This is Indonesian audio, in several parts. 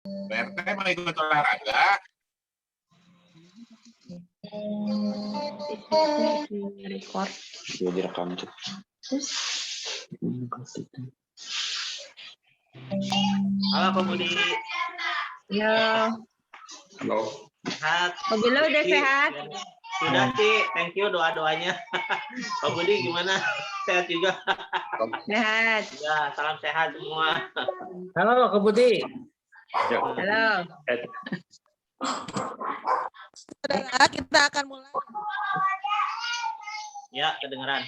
PRT mau ikut olahraga? Record. Sudah direkam tuh. Halo Pak Budi. Ya. Halo. Sehat. Pak Bila udah sehat? Sudah sih, thank you doa-doanya. Pak Budi gimana? Sehat juga? Sehat. Ya, salam sehat semua. Halo, Kak Budi. Halo. Saudara, kita akan mulai. Ya, kedengeran.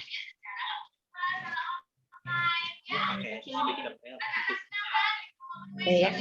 Oke, speaker. Ya.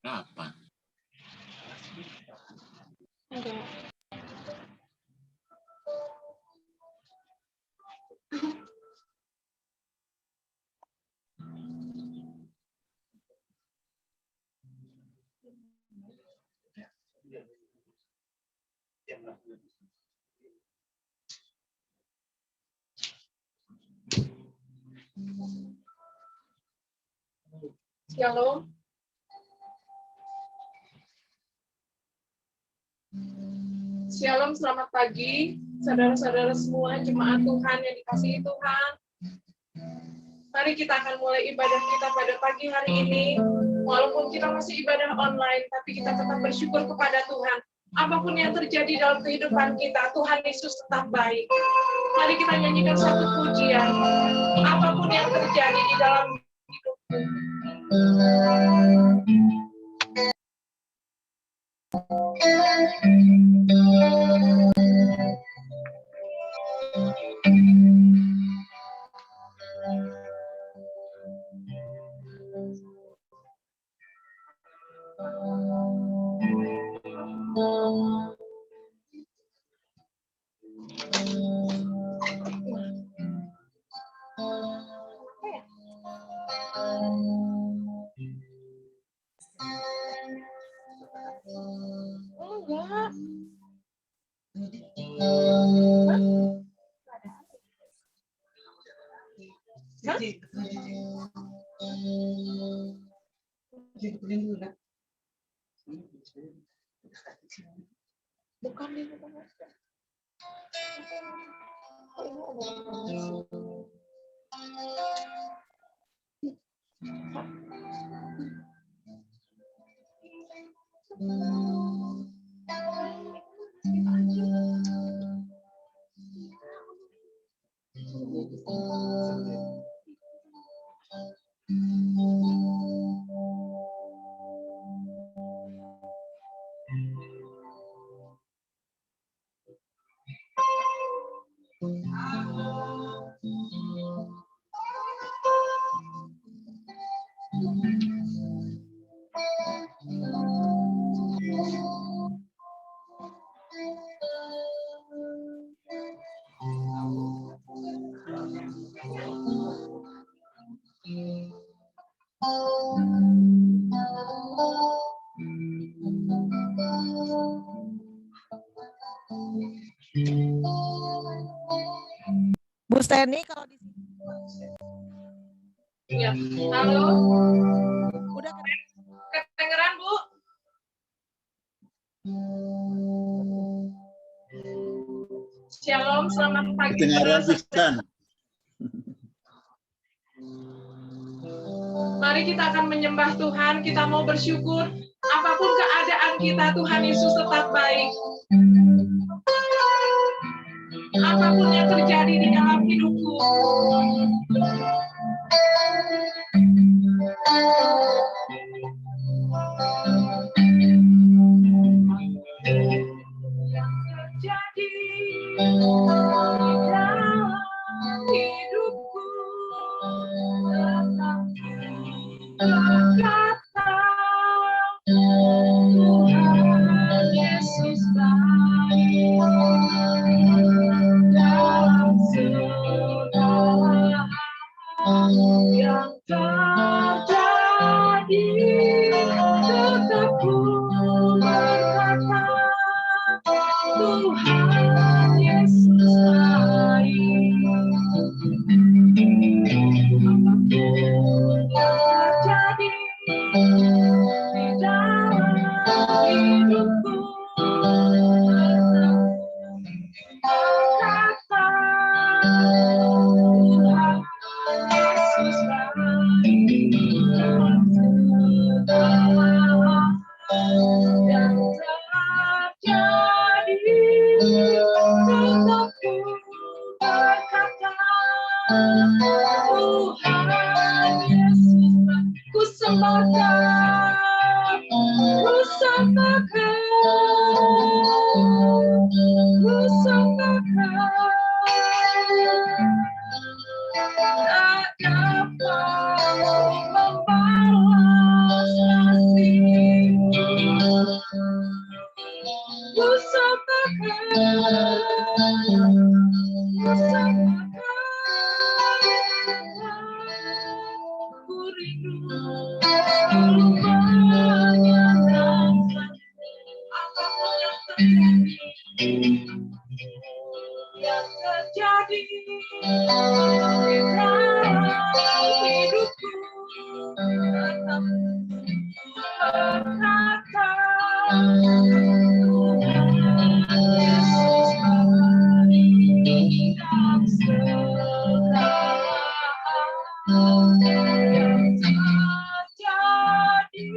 Kapan? Shalom. Shalom, selamat pagi, saudara-saudara semua, jemaat Tuhan yang dikasihi Tuhan. Mari kita akan mulai ibadah kita pada pagi hari ini. Walaupun kita masih ibadah online, tapi kita tetap bersyukur kepada Tuhan. Apapun yang terjadi dalam kehidupan kita, Tuhan Yesus tetap baik. Mari kita nyanyikan satu pujian. Apapun yang terjadi di dalam hidupku. Bukan di Bu Steni kalau di sini. Ya. Halo. Udah Kedengeran, Bu? Shalom, selamat pagi. Kedengaran pisan. Mari kita akan menyembah Tuhan, kita mau bersyukur. Apapun keadaan kita, Tuhan Yesus tetap baik. Apapun yang terjadi di dalam hidupku. Yang terjadi di dalam hidupku tetap berkata yang terjadi, tetap ku berkata, Tuhan Yesus, ku sembahkan, ku sembahkan, ku sembahkan. Tak dapat membalas kasih-Mu. Ku sembahkan, ku sembahkan. Ku rindu selalu menyatakan apapun yang terjadi dalam hidupku, tetap berkata, Tuhan Yesus mengingat segala yang terjadi,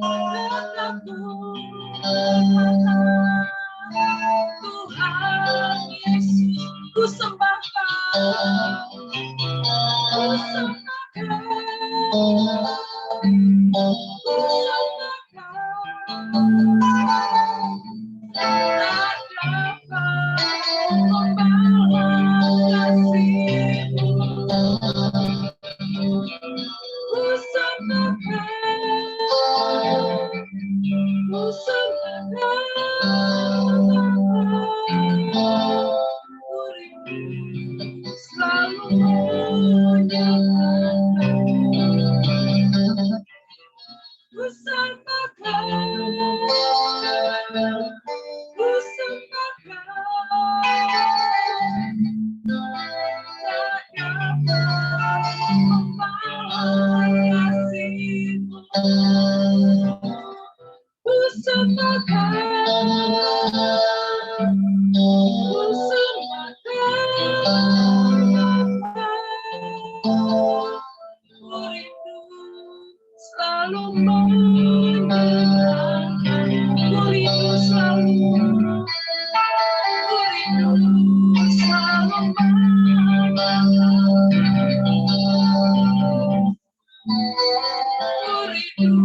tetap berkata, Tuhan Yesus, ku sembahkan, ku sembahkan, ku sembahkan. Tak dapat membalas kasih-Mu. Ku sembahkan, ku sembahkan. Ku rindu selalu menyatakan, ku sembahkan, ku sembahkan. Tak dapat membalas kasih-Mu. Ku sembahkan, ku sembahkan. Ku rindu selalu menyatakan, ku rindu selalu, ku rindu selalu menyatakan, ku rindu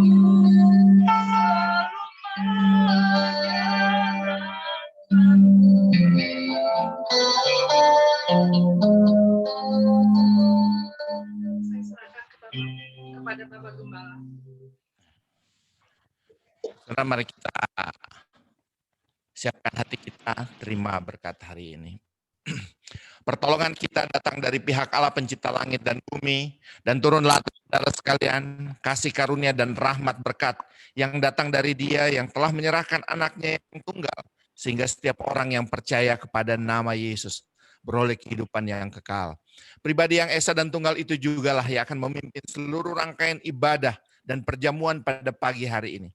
Saya serahkan kepada Bapak Gembala. Saudara, mari kita siapkan hati kita, terima berkat hari ini. Pertolongan kita datang dari pihak Allah pencipta langit dan bumi, dan turunlah saudara sekalian kasih karunia dan rahmat berkat yang datang dari Dia yang telah menyerahkan anaknya yang tunggal, sehingga setiap orang yang percaya kepada nama Yesus beroleh kehidupan yang kekal. Pribadi yang esa dan tunggal itu jugalah yang akan memimpin seluruh rangkaian ibadah dan perjamuan pada pagi hari ini,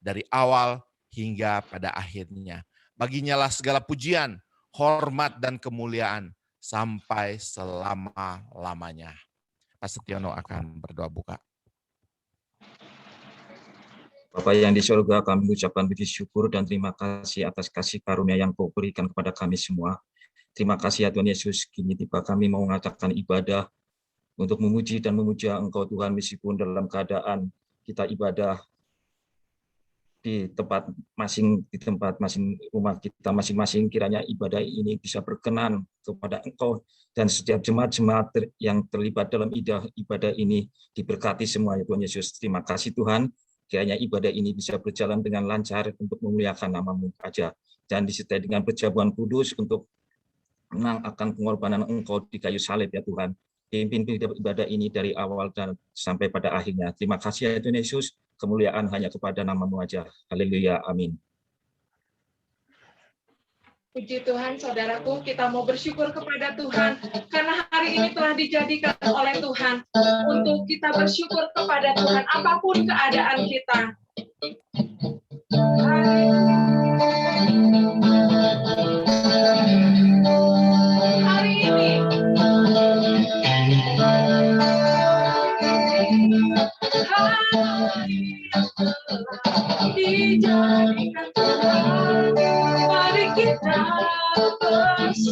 dari awal hingga pada akhirnya. Baginya lah segala pujian, hormat dan kemuliaan sampai selama-lamanya. Pak Setiono akan berdoa buka. Bapa yang di surga, kami mengucapkan puji syukur dan terima kasih atas kasih karunia yang Kau berikan kepada kami semua. Terima kasih ya Tuhan Yesus, kini tiba kami mau mengatakan ibadah untuk memuji dan memuja Engkau Tuhan, meskipun dalam keadaan kita ibadah di tempat masing rumah kita masing-masing, kiranya ibadah ini bisa berkenan kepada Engkau, dan setiap jemaat-jemaat yang terlibat dalam ibadah ini diberkati semua ya Tuhan Yesus. Terima kasih Tuhan, kiranya ibadah ini bisa berjalan dengan lancar untuk memuliakan nama-Mu aja, dan disertai dengan perjamuan kudus untuk menang akan pengorbanan Engkau di kayu salib ya Tuhan. Pimpin ibadah ini dari awal dan sampai pada akhirnya. Terima kasih ya Tuhan Yesus, kemuliaan hanya kepada nama-Mu aja. Haleluya, amin. Puji Tuhan, saudaraku, kita mau bersyukur kepada Tuhan karena hari ini telah dijadikan oleh Tuhan untuk kita bersyukur kepada Tuhan apapun keadaan kita. Hari ini haleluya. dijadikan Tuhan, mari kita bersyukur.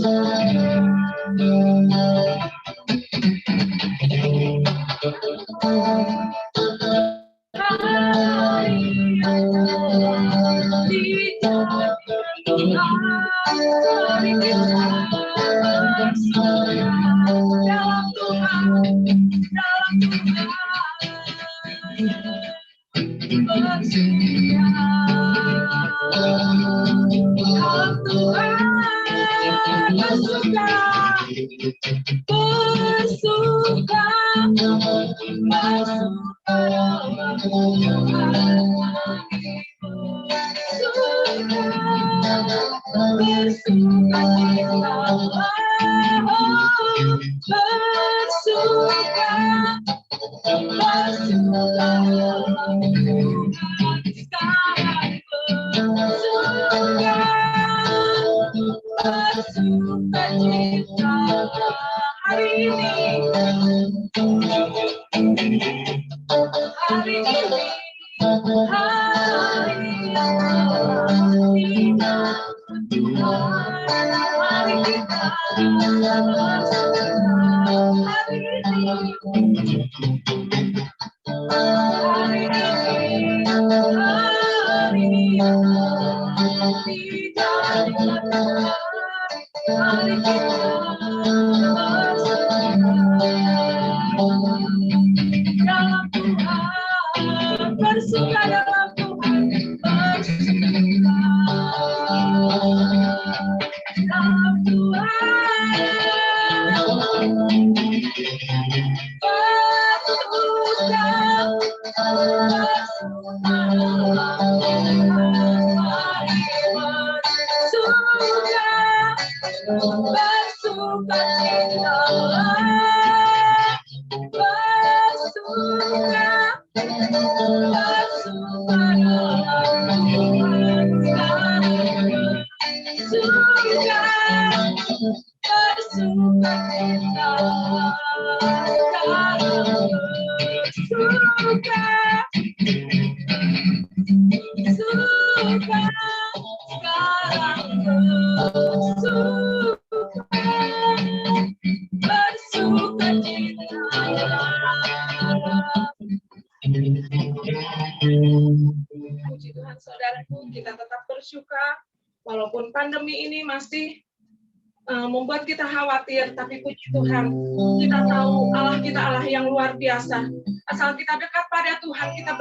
Puji Tuhan, saudaraku, kita tetap bersyukur walaupun pandemi ini masih membuat kita khawatir, tapi puji Tuhan, kita tahu Allah kita Allah yang luar biasa. Asal kita dekat pada Tuhan, kita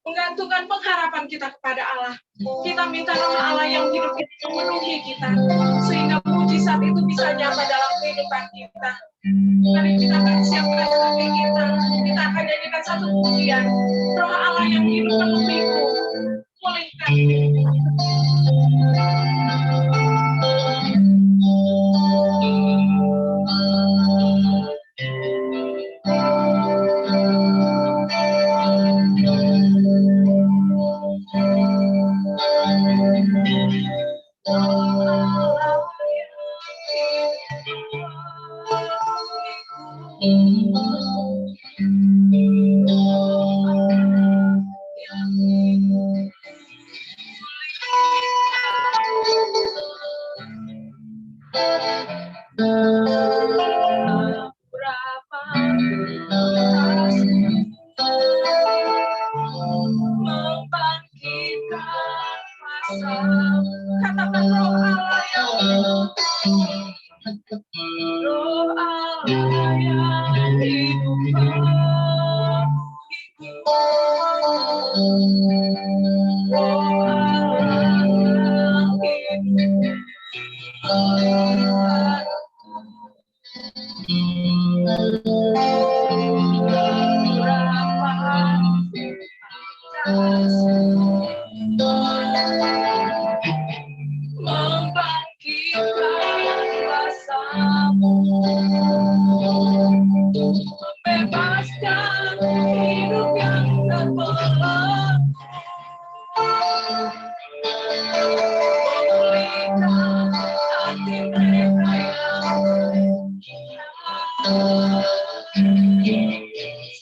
menggantungkan pengharapan kita kepada Allah. Kita minta nama Allah yang hidup itu memenuhi kita, sehingga mujizat itu bisa nyata dalam kehidupan kita. Mari kita akan siapkan hati kita akan nyanyikan satu pujian. Roh Allah yang hidup memenuhiku, pulihkan.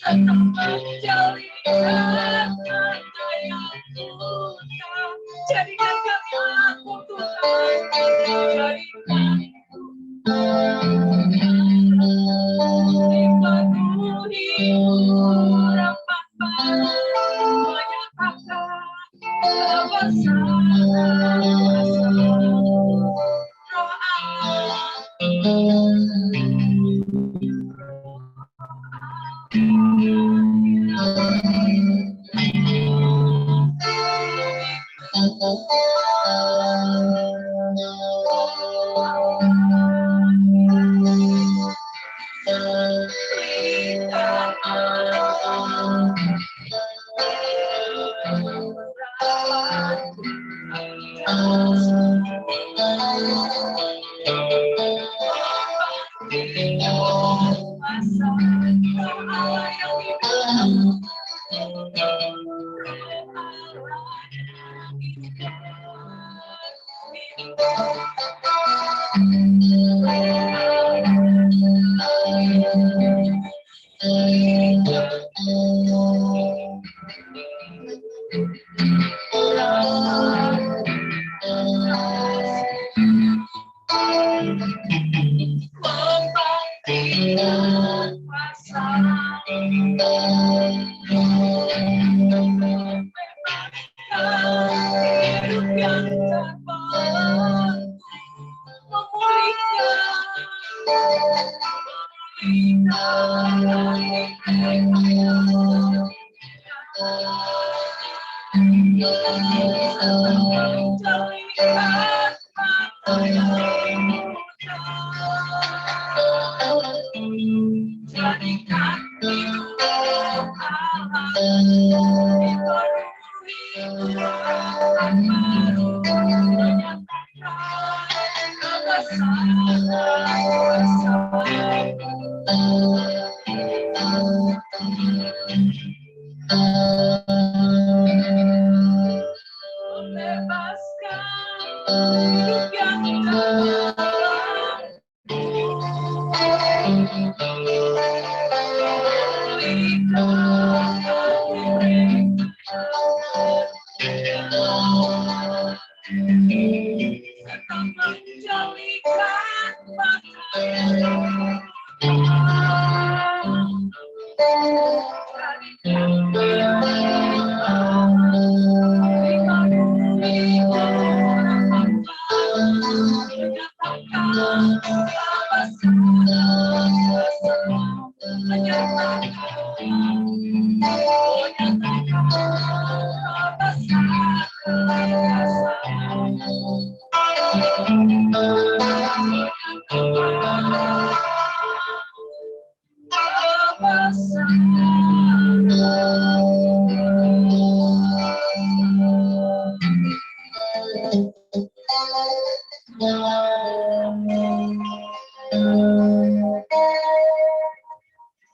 Senang menjalin Jadikan kami laku Tuhan. Jadikan dipenuhi harapan baru, menyatakan kebesaran Roh Allah.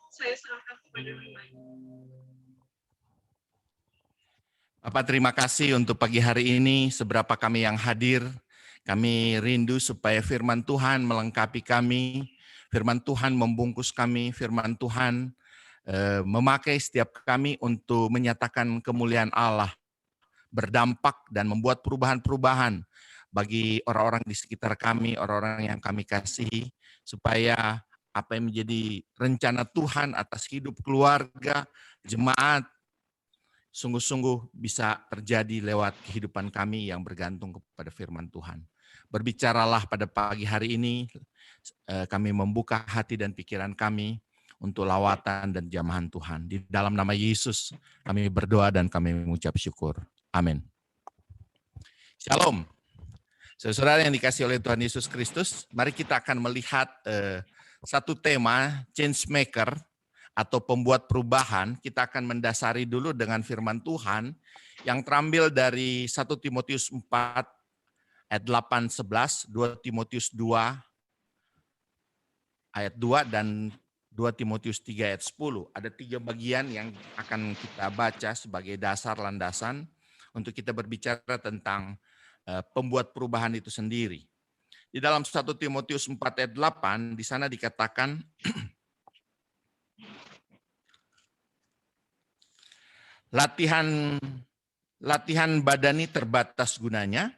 Saya serahkan kepada Bapak, terima kasih untuk pagi hari ini. Seberapa kami yang hadir, kami rindu supaya firman Tuhan melengkapi kami, firman Tuhan membungkus kami, firman Tuhan memakai setiap kami untuk menyatakan kemuliaan Allah, berdampak dan membuat perubahan-perubahan bagi orang-orang di sekitar kami, orang-orang yang kami kasihi, supaya apa yang menjadi rencana Tuhan atas hidup keluarga, jemaat, sungguh-sungguh bisa terjadi lewat kehidupan kami yang bergantung kepada firman Tuhan. Berbicaralah pada pagi hari ini, kami membuka hati dan pikiran kami untuk lawatan dan jamahan Tuhan. Di dalam nama Yesus kami berdoa dan kami mengucap syukur. Amin. Shalom. Saudara yang dikasihi oleh Tuhan Yesus Kristus, mari kita akan melihat satu tema, change maker, atau pembuat perubahan. Kita akan mendasari dulu dengan firman Tuhan yang terambil dari 1 Timotius 4 ayat 8-11, 2 Timotius 2 ayat 2, dan 2 Timotius 3 ayat 10. Ada 3 bagian yang akan kita baca sebagai dasar landasan untuk kita berbicara tentang pembuat perubahan itu sendiri. Di dalam 1 Timotius 4 ayat 8, di sana dikatakan, latihan latihan badani terbatas gunanya,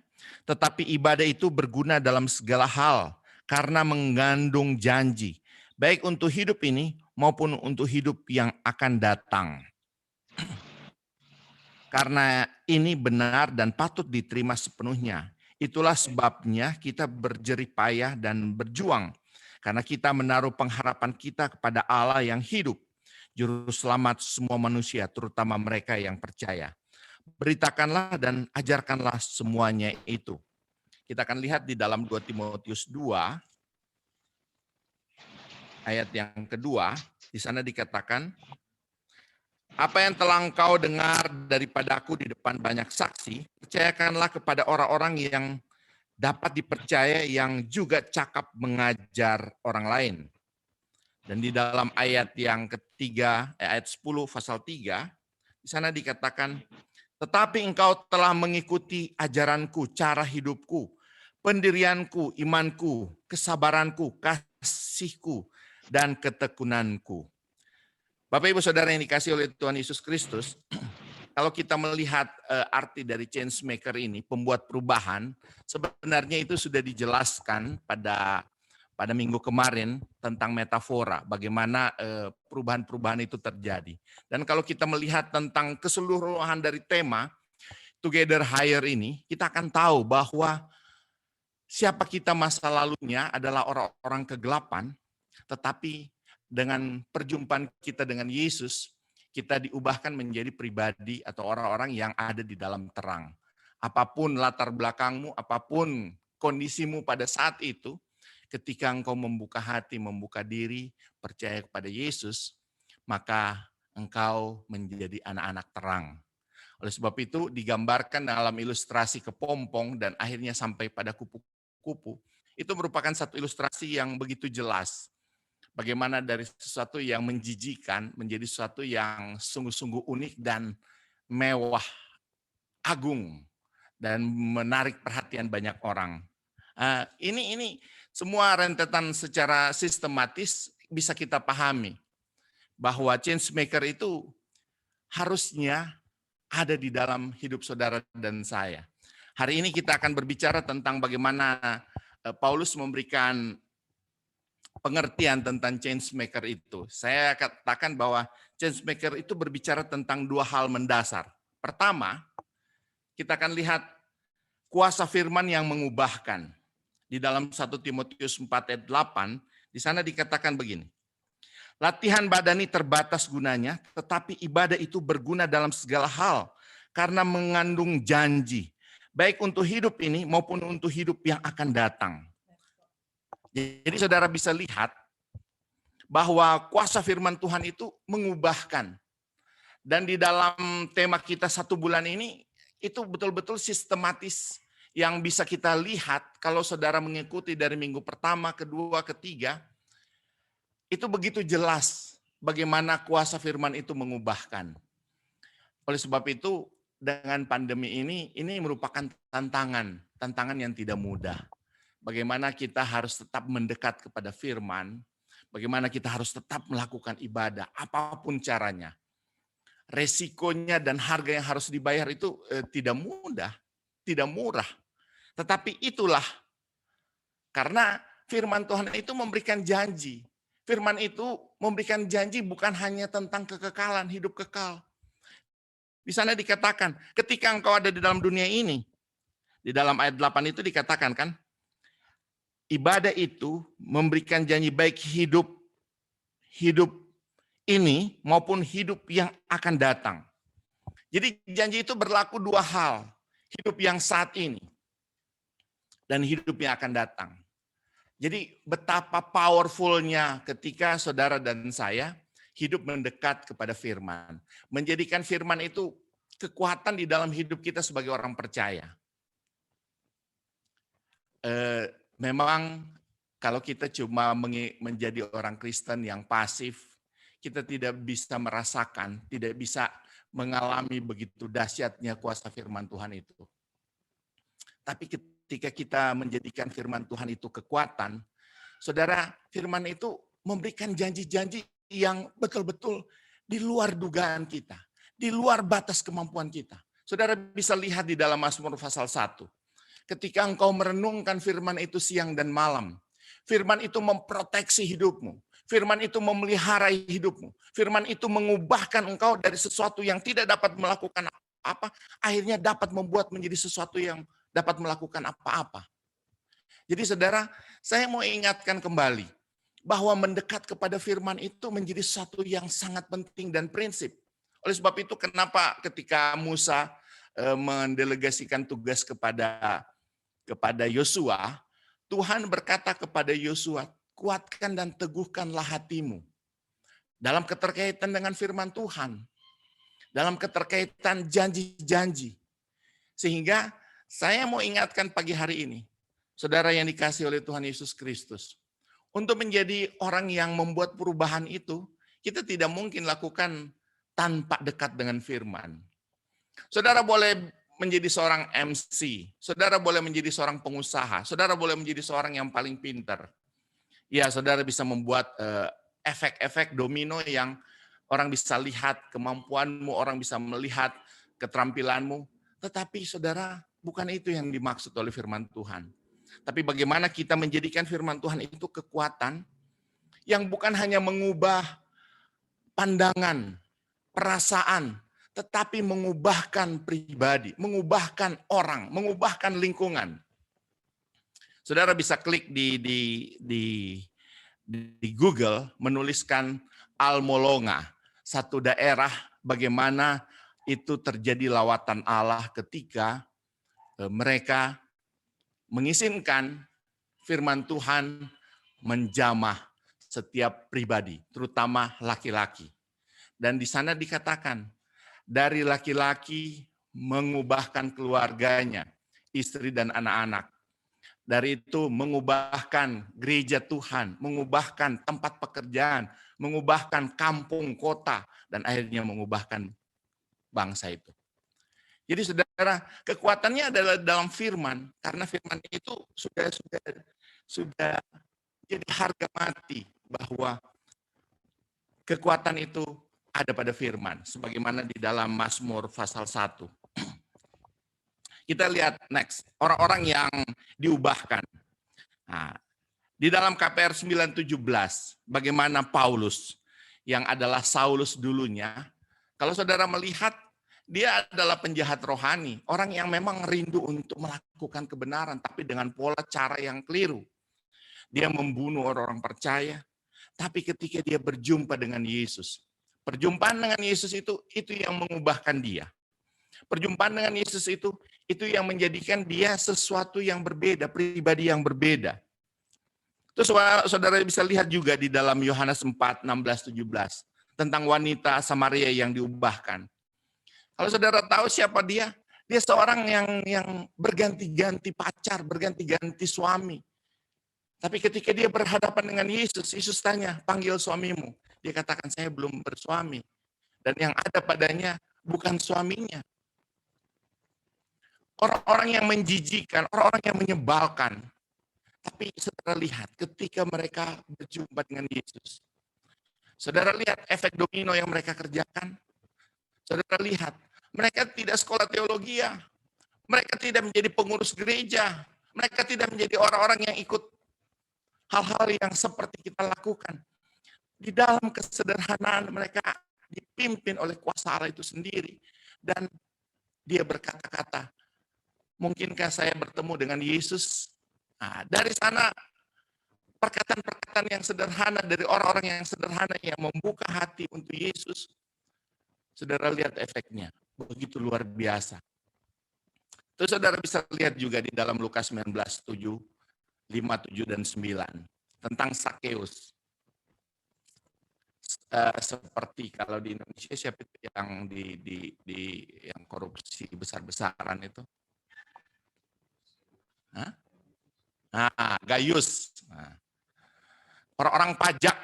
tetapi ibadah itu berguna dalam segala hal karena mengandung janji, baik untuk hidup ini maupun untuk hidup yang akan datang. Karena ini benar dan patut diterima sepenuhnya. Itulah sebabnya kita berjerih payah dan berjuang, karena kita menaruh pengharapan kita kepada Allah yang hidup, Juru Selamat semua manusia, terutama mereka yang percaya. Beritakanlah dan ajarkanlah semuanya itu. Kita akan lihat di dalam 2 Timotius 2, ayat yang kedua, di sana dikatakan, apa yang telah engkau dengar daripadaku di depan banyak saksi, percayakanlah kepada orang-orang yang dapat dipercaya, yang juga cakap mengajar orang lain. Dan di dalam ayat yang ketiga, ayat 10 pasal 3, di sana dikatakan, tetapi engkau telah mengikuti ajaranku, cara hidupku, pendirianku, imanku, kesabaranku, kasihku, dan ketekunanku. Bapak, Ibu, Saudara yang dikasihi oleh Tuhan Yesus Kristus, kalau kita melihat arti dari change maker ini, pembuat perubahan, sebenarnya itu sudah dijelaskan pada minggu kemarin tentang metafora, bagaimana perubahan-perubahan itu terjadi. Dan kalau kita melihat tentang keseluruhan dari tema Together Higher ini, kita akan tahu bahwa siapa kita masa lalunya adalah orang-orang kegelapan, tetapi dengan perjumpaan kita dengan Yesus, kita diubahkan menjadi pribadi atau orang-orang yang ada di dalam terang. Apapun latar belakangmu, apapun kondisimu pada saat itu, ketika engkau membuka hati, membuka diri, percaya kepada Yesus, maka engkau menjadi anak-anak terang. Oleh sebab itu digambarkan dalam ilustrasi kepompong dan akhirnya sampai pada kupu-kupu. Itu merupakan satu ilustrasi yang begitu jelas. Bagaimana dari sesuatu yang menjijikan menjadi sesuatu yang sungguh-sungguh unik dan mewah, agung, dan menarik perhatian banyak orang. Ini semua rentetan secara sistematis bisa kita pahami bahwa change maker itu harusnya ada di dalam hidup saudara dan saya. Hari ini kita akan berbicara tentang bagaimana Paulus memberikan pengertian tentang change maker itu. Saya katakan bahwa change maker itu berbicara tentang dua hal mendasar. Pertama, kita akan lihat kuasa firman yang mengubahkan. Di dalam 1 Timotius 4 ayat 8, di sana dikatakan begini. Latihan badani terbatas gunanya, tetapi ibadah itu berguna dalam segala hal karena mengandung janji, baik untuk hidup ini maupun untuk hidup yang akan datang. Jadi saudara bisa lihat bahwa kuasa firman Tuhan itu mengubahkan. Dan di dalam tema kita 1 bulan ini, itu betul-betul sistematis yang bisa kita lihat kalau saudara mengikuti dari minggu pertama, kedua, ketiga, itu begitu jelas bagaimana kuasa firman itu mengubahkan. Oleh sebab itu, dengan pandemi ini merupakan tantangan yang tidak mudah. Bagaimana kita harus tetap mendekat kepada firman, bagaimana kita harus tetap melakukan ibadah, apapun caranya. Resikonya dan harga yang harus dibayar itu tidak mudah, tidak murah. Tetapi itulah, karena firman Tuhan itu memberikan janji. Firman itu memberikan janji bukan hanya tentang kekekalan, hidup kekal. Di sana dikatakan, ketika engkau ada di dalam dunia ini, di dalam ayat 8 itu dikatakan kan, ibadah itu memberikan janji baik hidup ini maupun hidup yang akan datang. Jadi janji itu berlaku dua hal, hidup yang saat ini dan hidup yang akan datang. Jadi betapa powerfulnya ketika saudara dan saya hidup mendekat kepada firman. Menjadikan firman itu kekuatan di dalam hidup kita sebagai orang percaya. Memang kalau kita cuma menjadi orang Kristen yang pasif, kita tidak bisa merasakan, tidak bisa mengalami begitu dahsyatnya kuasa firman Tuhan itu. Tapi ketika kita menjadikan firman Tuhan itu kekuatan, saudara, firman itu memberikan janji-janji yang betul-betul di luar dugaan kita, di luar batas kemampuan kita. Saudara bisa lihat di dalam Mazmur pasal 1. Ketika engkau merenungkan firman itu siang dan malam, firman itu memproteksi hidupmu. Firman itu memelihara hidupmu. Firman itu mengubahkan engkau dari sesuatu yang tidak dapat melakukan apa, akhirnya dapat membuat menjadi sesuatu yang dapat melakukan apa-apa. Jadi saudara, saya mau ingatkan kembali bahwa mendekat kepada firman itu menjadi sesuatu yang sangat penting dan prinsip. Oleh sebab itu kenapa ketika Musa mendelegasikan tugas kepada Yosua, Tuhan berkata kepada Yosua, kuatkan dan teguhkanlah hatimu dalam keterkaitan dengan firman Tuhan, dalam keterkaitan janji-janji. Sehingga saya mau ingatkan pagi hari ini, saudara yang dikasihi oleh Tuhan Yesus Kristus, untuk menjadi orang yang membuat perubahan itu, kita tidak mungkin lakukan tanpa dekat dengan firman. Saudara boleh menjadi seorang MC, saudara boleh menjadi seorang pengusaha, saudara boleh menjadi seorang yang paling pintar. Ya, saudara bisa membuat efek-efek domino yang orang bisa lihat kemampuanmu, orang bisa melihat keterampilanmu. Tetapi saudara, bukan itu yang dimaksud oleh firman Tuhan. Tapi bagaimana kita menjadikan firman Tuhan itu kekuatan yang bukan hanya mengubah pandangan, perasaan, tetapi mengubahkan pribadi, mengubahkan orang, mengubahkan lingkungan. Saudara bisa klik di Google, menuliskan Almolonga, satu daerah bagaimana itu terjadi lawatan Allah ketika mereka mengizinkan firman Tuhan menjamah setiap pribadi, terutama laki-laki. Dan di sana dikatakan, dari laki-laki mengubahkan keluarganya, istri dan anak-anak. Dari itu mengubahkan gereja Tuhan, mengubahkan tempat pekerjaan, mengubahkan kampung, kota, dan akhirnya mengubahkan bangsa itu. Jadi saudara, kekuatannya adalah dalam firman, karena firman itu sudah jadi harga mati bahwa kekuatan itu ada pada firman, sebagaimana di dalam Mazmur pasal 1. Kita lihat next, orang-orang yang diubahkan. Nah, di dalam KPR 9:17, bagaimana Paulus yang adalah Saulus dulunya, kalau saudara melihat, dia adalah penjahat rohani, orang yang memang rindu untuk melakukan kebenaran, tapi dengan pola cara yang keliru. Dia membunuh orang-orang percaya, tapi ketika dia berjumpa dengan Yesus, perjumpaan dengan Yesus itu yang mengubahkan dia. Perjumpaan dengan Yesus itu yang menjadikan dia sesuatu yang berbeda, pribadi yang berbeda. Terus saudara bisa lihat juga di dalam Yohanes 4, 16-17, tentang wanita Samaria yang diubahkan. Kalau saudara tahu siapa dia? Dia seorang yang berganti-ganti pacar, berganti-ganti suami. Tapi ketika dia berhadapan dengan Yesus, Yesus tanya, panggil suamimu. Dia katakan, saya belum bersuami. Dan yang ada padanya bukan suaminya. Orang-orang yang menjijikan, orang-orang yang menyebalkan. Tapi saudara lihat, ketika mereka berjumpa dengan Yesus, saudara lihat efek domino yang mereka kerjakan. Saudara lihat, mereka tidak sekolah teologi, mereka tidak menjadi pengurus gereja, mereka tidak menjadi orang-orang yang ikut hal-hal yang seperti kita lakukan. Di dalam kesederhanaan mereka dipimpin oleh kuasa Allah itu sendiri. Dan dia berkata-kata, mungkinkah saya bertemu dengan Yesus? Nah, dari sana perkataan-perkataan yang sederhana dari orang-orang yang sederhana yang membuka hati untuk Yesus. Saudara lihat efeknya, begitu luar biasa. Terus saudara bisa lihat juga di dalam Lukas 19:7, 5, 7, dan 9 tentang Sakeus. Seperti kalau di Indonesia siapa itu yang yang korupsi besar-besaran itu? Hah? Nah, Gayus. Nah, orang-orang pajak.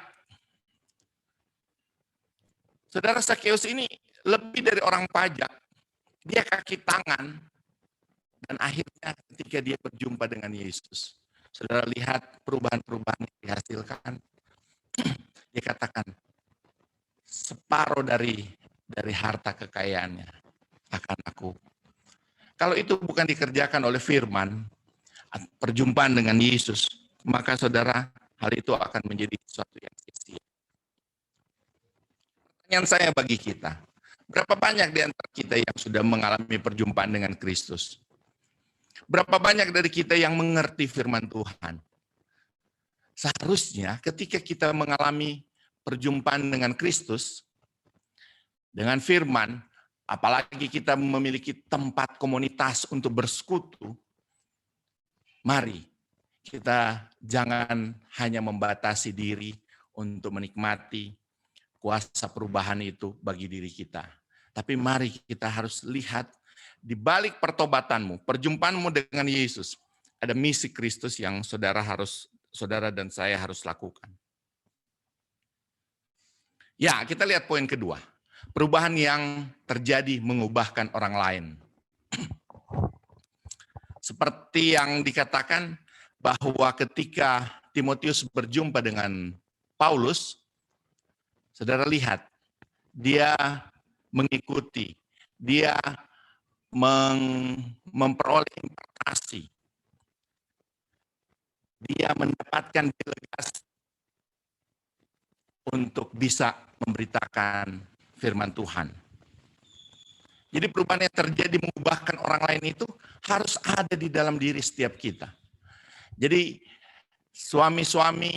Saudara, Sakeus ini lebih dari orang pajak. Dia kaki tangan. Dan akhirnya ketika dia berjumpa dengan Yesus, saudara lihat perubahan-perubahan yang dihasilkan. Dia katakan, separuh dari harta kekayaannya akan aku Kalau itu bukan dikerjakan oleh firman, perjumpaan dengan Yesus, maka saudara, hal itu akan menjadi sesuatu yang sia-sia. Pertanyaan saya bagi kita, berapa banyak di antara kita yang sudah mengalami perjumpaan dengan Kristus? Berapa banyak dari kita yang mengerti firman Tuhan? Seharusnya ketika kita mengalami perjumpaan dengan Kristus, dengan firman, apalagi kita memiliki tempat komunitas untuk bersekutu, mari kita jangan hanya membatasi diri untuk menikmati kuasa perubahan itu bagi diri kita. Tapi mari kita harus lihat di balik pertobatanmu, perjumpaanmu dengan Yesus, ada misi Kristus yang saudara dan saya harus lakukan. Ya, kita lihat poin kedua. Perubahan yang terjadi mengubahkan orang lain. Seperti yang dikatakan bahwa ketika Timotius berjumpa dengan Paulus, saudara lihat, dia mengikuti, dia memperoleh impartasi, dia mendapatkan delegasi untuk bisa memberitakan firman Tuhan. Jadi perubahan yang terjadi mengubahkan orang lain itu harus ada di dalam diri setiap kita. Jadi suami-suami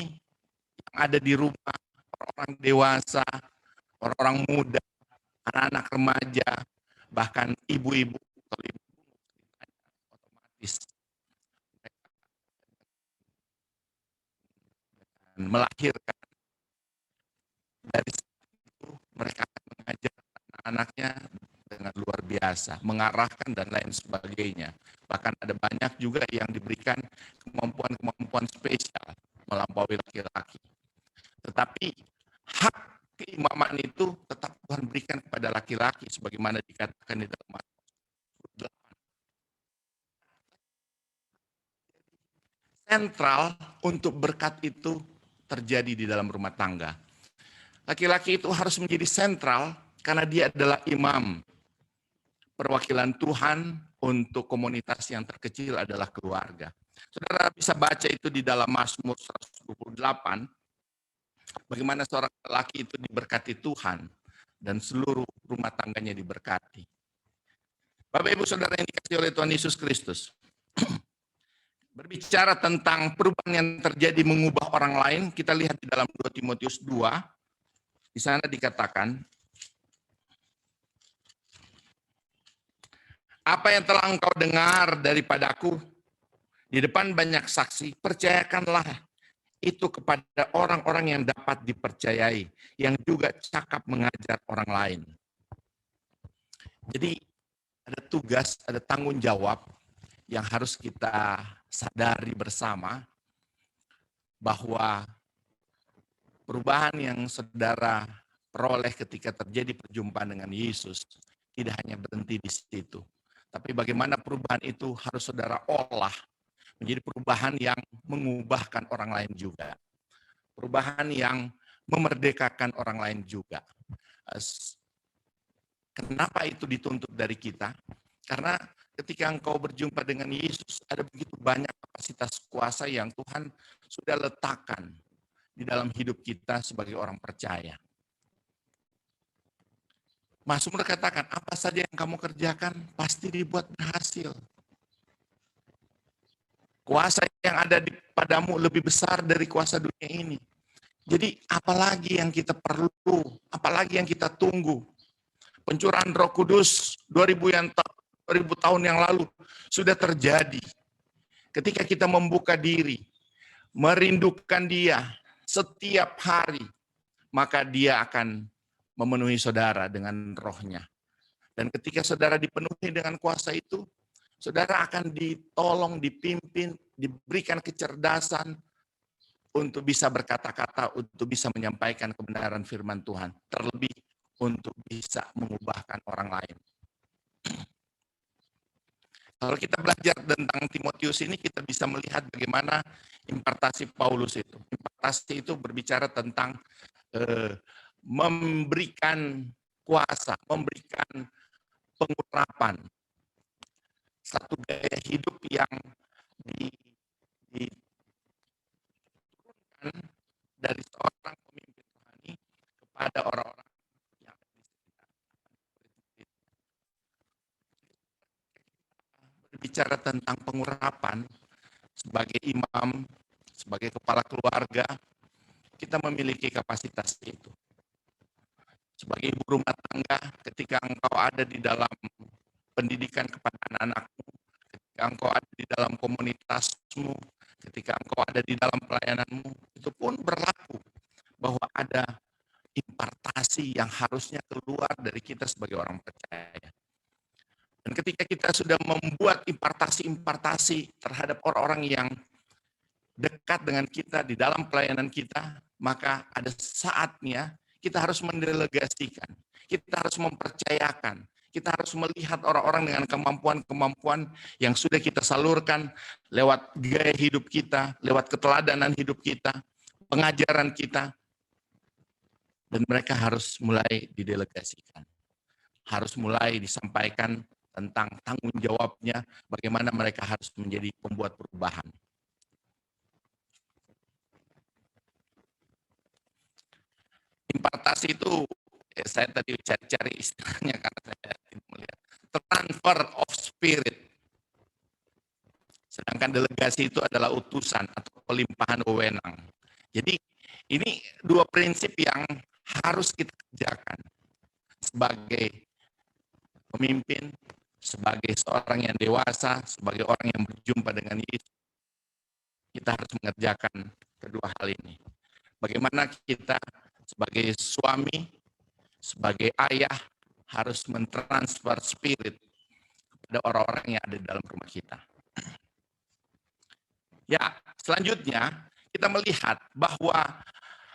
yang ada di rumah, orang dewasa, orang muda, anak-anak remaja, bahkan ibu-ibu, otomatis melahirkan. Dari situ mereka akan mengajar anak-anaknya dengan luar biasa, mengarahkan dan lain sebagainya. Bahkan ada banyak juga yang diberikan kemampuan-kemampuan spesial melampaui laki-laki. Tetapi hak keimaman itu tetap Tuhan berikan kepada laki-laki sebagaimana dikatakan di dalam Mazmur 8. Sentral untuk berkat itu terjadi di dalam rumah tangga. Laki-laki itu harus menjadi sentral karena dia adalah imam. Perwakilan Tuhan untuk komunitas yang terkecil adalah keluarga. Saudara bisa baca itu di dalam Mazmur 128, bagaimana seorang laki itu diberkati Tuhan dan seluruh rumah tangganya diberkati. Bapak Ibu Saudara yang dikasihi oleh Tuhan Yesus Kristus, berbicara tentang perubahan yang terjadi mengubah orang lain, kita lihat di dalam 2 Timotius 2, di sana dikatakan, apa yang telah engkau dengar daripadaku di depan banyak saksi, percayakanlah itu kepada orang-orang yang dapat dipercayai, yang juga cakap mengajar orang lain. Jadi ada tugas, ada tanggung jawab yang harus kita sadari bersama bahwa perubahan yang saudara peroleh ketika terjadi perjumpaan dengan Yesus tidak hanya berhenti di situ. Tapi bagaimana perubahan itu harus saudara olah menjadi perubahan yang mengubahkan orang lain juga. Perubahan yang memerdekakan orang lain juga. Kenapa itu dituntut dari kita? Karena ketika engkau berjumpa dengan Yesus, ada begitu banyak kapasitas kuasa yang Tuhan sudah letakkan di dalam hidup kita sebagai orang percaya. Mazmur katakan, apa saja yang kamu kerjakan pasti dibuat berhasil. Kuasa yang ada padamu lebih besar dari kuasa dunia ini. Jadi apalagi yang kita perlu, apalagi yang kita tunggu. Pencurahan Roh Kudus 2000 tahun yang lalu sudah terjadi. Ketika kita membuka diri, merindukan Dia setiap hari, maka Dia akan memenuhi saudara dengan rohnya. Dan ketika saudara dipenuhi dengan kuasa itu, saudara akan ditolong, dipimpin, diberikan kecerdasan untuk bisa berkata-kata, untuk bisa menyampaikan kebenaran firman Tuhan. Terlebih untuk bisa mengubahkan orang lain. Kalau kita belajar tentang Timotius ini, kita bisa melihat bagaimana impartasi Paulus itu. Impartasi itu berbicara tentang memberikan kuasa, memberikan pengurapan. satu gaya hidup yang diturunkan dari seorang pemimpin rohani kepada orang-orang yang ada di sekitar. Berbicara tentang pengurapan sebagai imam, sebagai kepala keluarga, kita memiliki kapasitas itu. Sebagai ibu rumah tangga, ketika engkau ada di dalam pendidikan kepada anak-anakmu, ketika engkau ada di dalam komunitasmu, ketika engkau ada di dalam pelayananmu, itu pun berlaku bahwa ada impartasi yang harusnya keluar dari kita sebagai orang percaya. Dan ketika kita sudah membuat impartasi-impartasi terhadap orang-orang yang dekat dengan kita di dalam pelayanan kita, maka ada saatnya kita harus mendelegasikan, kita harus mempercayakan, kita harus melihat orang-orang dengan kemampuan-kemampuan yang sudah kita salurkan lewat gaya hidup kita, lewat keteladanan hidup kita, pengajaran kita, dan mereka harus mulai didelegasikan, harus mulai disampaikan tentang tanggung jawabnya, bagaimana mereka harus menjadi pembuat perubahan. Impartasi itu, saya tadi cari istilahnya karena saya tidak melihat. Transfer of spirit. Sedangkan delegasi itu adalah utusan atau pelimpahan wewenang. Jadi ini dua prinsip yang harus kita kerjakan sebagai pemimpin, sebagai seorang yang dewasa, sebagai orang yang berjumpa dengan Yesus. Kita harus mengerjakan kedua hal ini. Bagaimana kita sebagai suami, sebagai ayah harus mentransfer spirit kepada orang-orang yang ada di dalam rumah kita. Ya, selanjutnya kita melihat bahwa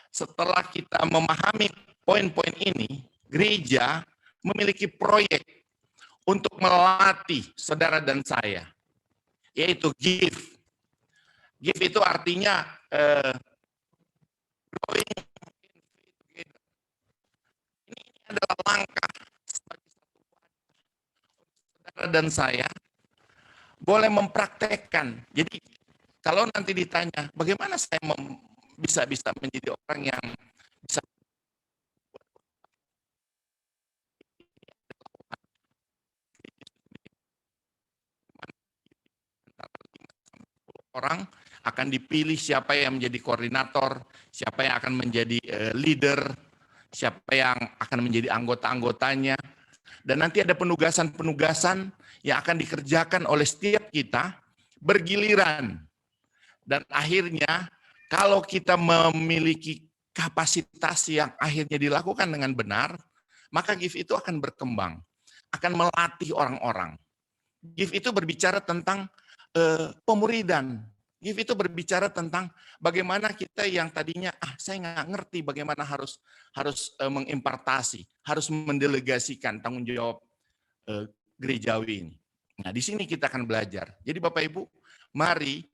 setelah kita memahami poin-poin ini, gereja memiliki proyek untuk melatih saudara dan saya, yaitu give. Give itu artinya growing. Ini adalah langkah sebagai satu wadah saudara dan saya boleh mempraktekkan. Jadi kalau nanti ditanya, bagaimana saya bisa menjadi orang yang bisa orang akan dipilih siapa yang menjadi koordinator, siapa yang akan menjadi leader, siapa yang akan menjadi anggota-anggotanya. Dan nanti ada penugasan-penugasan yang akan dikerjakan oleh setiap kita bergiliran. Dan akhirnya kalau kita memiliki kapasitas yang akhirnya dilakukan dengan benar, maka GIF itu akan berkembang, akan melatih orang-orang. GIF itu berbicara tentang pemuridan. GIF itu berbicara tentang bagaimana kita yang tadinya saya nggak ngerti bagaimana harus mengimpartasi, harus mendelegasikan tanggung jawab gerejawi ini. Nah, di sini kita akan belajar. Jadi Bapak Ibu, mari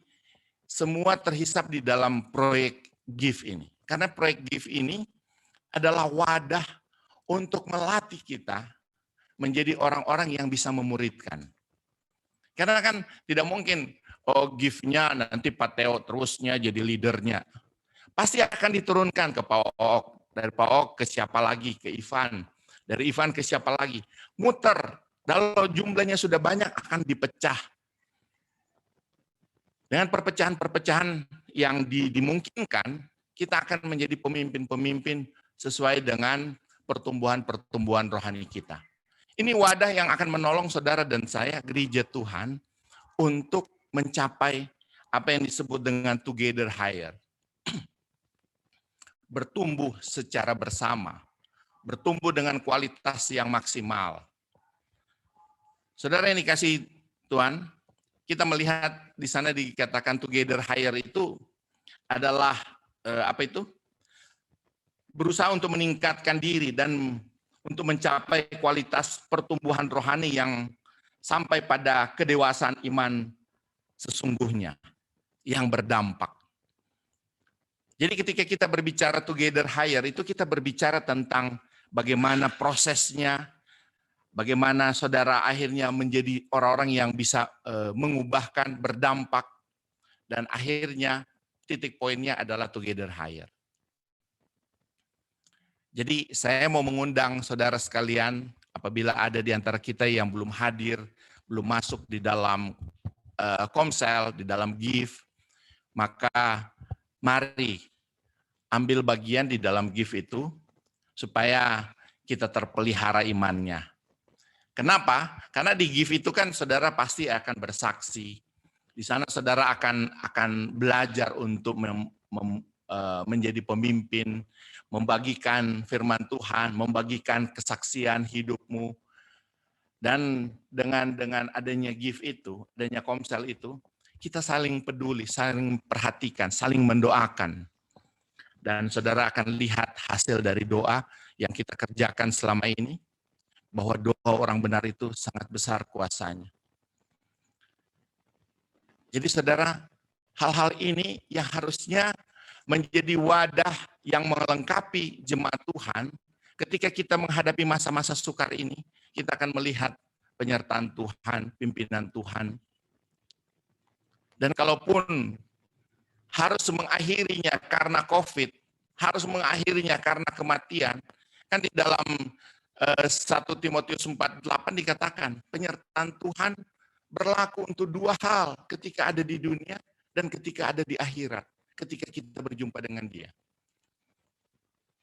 semua terhisap di dalam proyek GIF ini. Karena proyek GIF ini adalah wadah untuk melatih kita menjadi orang-orang yang bisa memuridkan. Karena kan tidak mungkin GIF-nya nanti Pak Teo terusnya jadi leadernya. Pasti akan diturunkan ke Pak Ook, dari Pak Ook ke siapa lagi, ke Ivan, dari Ivan ke siapa lagi. Muter, kalau jumlahnya sudah banyak akan dipecah. Dengan perpecahan-perpecahan yang dimungkinkan, kita akan menjadi pemimpin-pemimpin sesuai dengan pertumbuhan-pertumbuhan rohani kita. Ini wadah yang akan menolong saudara dan saya, gereja Tuhan, untuk mencapai apa yang disebut dengan together higher. Bertumbuh secara bersama, bertumbuh dengan kualitas yang maksimal. Saudara yang dikasih Tuhan, kita melihat di sana dikatakan together higher itu adalah berusaha untuk meningkatkan diri dan untuk mencapai kualitas pertumbuhan rohani yang sampai pada kedewasaan iman sesungguhnya yang berdampak. Jadi ketika kita berbicara together higher itu kita berbicara tentang bagaimana prosesnya, bagaimana saudara akhirnya menjadi orang-orang yang bisa mengubahkan, berdampak, dan akhirnya titik poinnya adalah together higher. Jadi saya mau mengundang saudara sekalian, apabila ada di antara kita yang belum hadir, belum masuk di dalam Komsel, di dalam GIF, maka mari ambil bagian di dalam GIF itu, supaya kita terpelihara imannya. Kenapa? Karena di GIF itu kan saudara pasti akan bersaksi. Di sana saudara akan belajar untuk menjadi pemimpin, membagikan firman Tuhan, membagikan kesaksian hidupmu. Dan dengan adanya GIF itu, adanya Komsel itu, kita saling peduli, saling perhatikan, saling mendoakan. Dan saudara akan lihat hasil dari doa yang kita kerjakan selama ini, bahwa doa orang benar itu sangat besar kuasanya. Jadi saudara, hal-hal ini yang harusnya menjadi wadah yang melengkapi jemaat Tuhan, ketika kita menghadapi masa-masa sukar ini, kita akan melihat penyertaan Tuhan, pimpinan Tuhan. Dan kalaupun harus mengakhirinya karena COVID, harus mengakhirinya karena kematian, kan di dalam 1 Timotius 4:8 dikatakan, penyertaan Tuhan berlaku untuk dua hal, ketika ada di dunia dan ketika ada di akhirat, ketika kita berjumpa dengan Dia.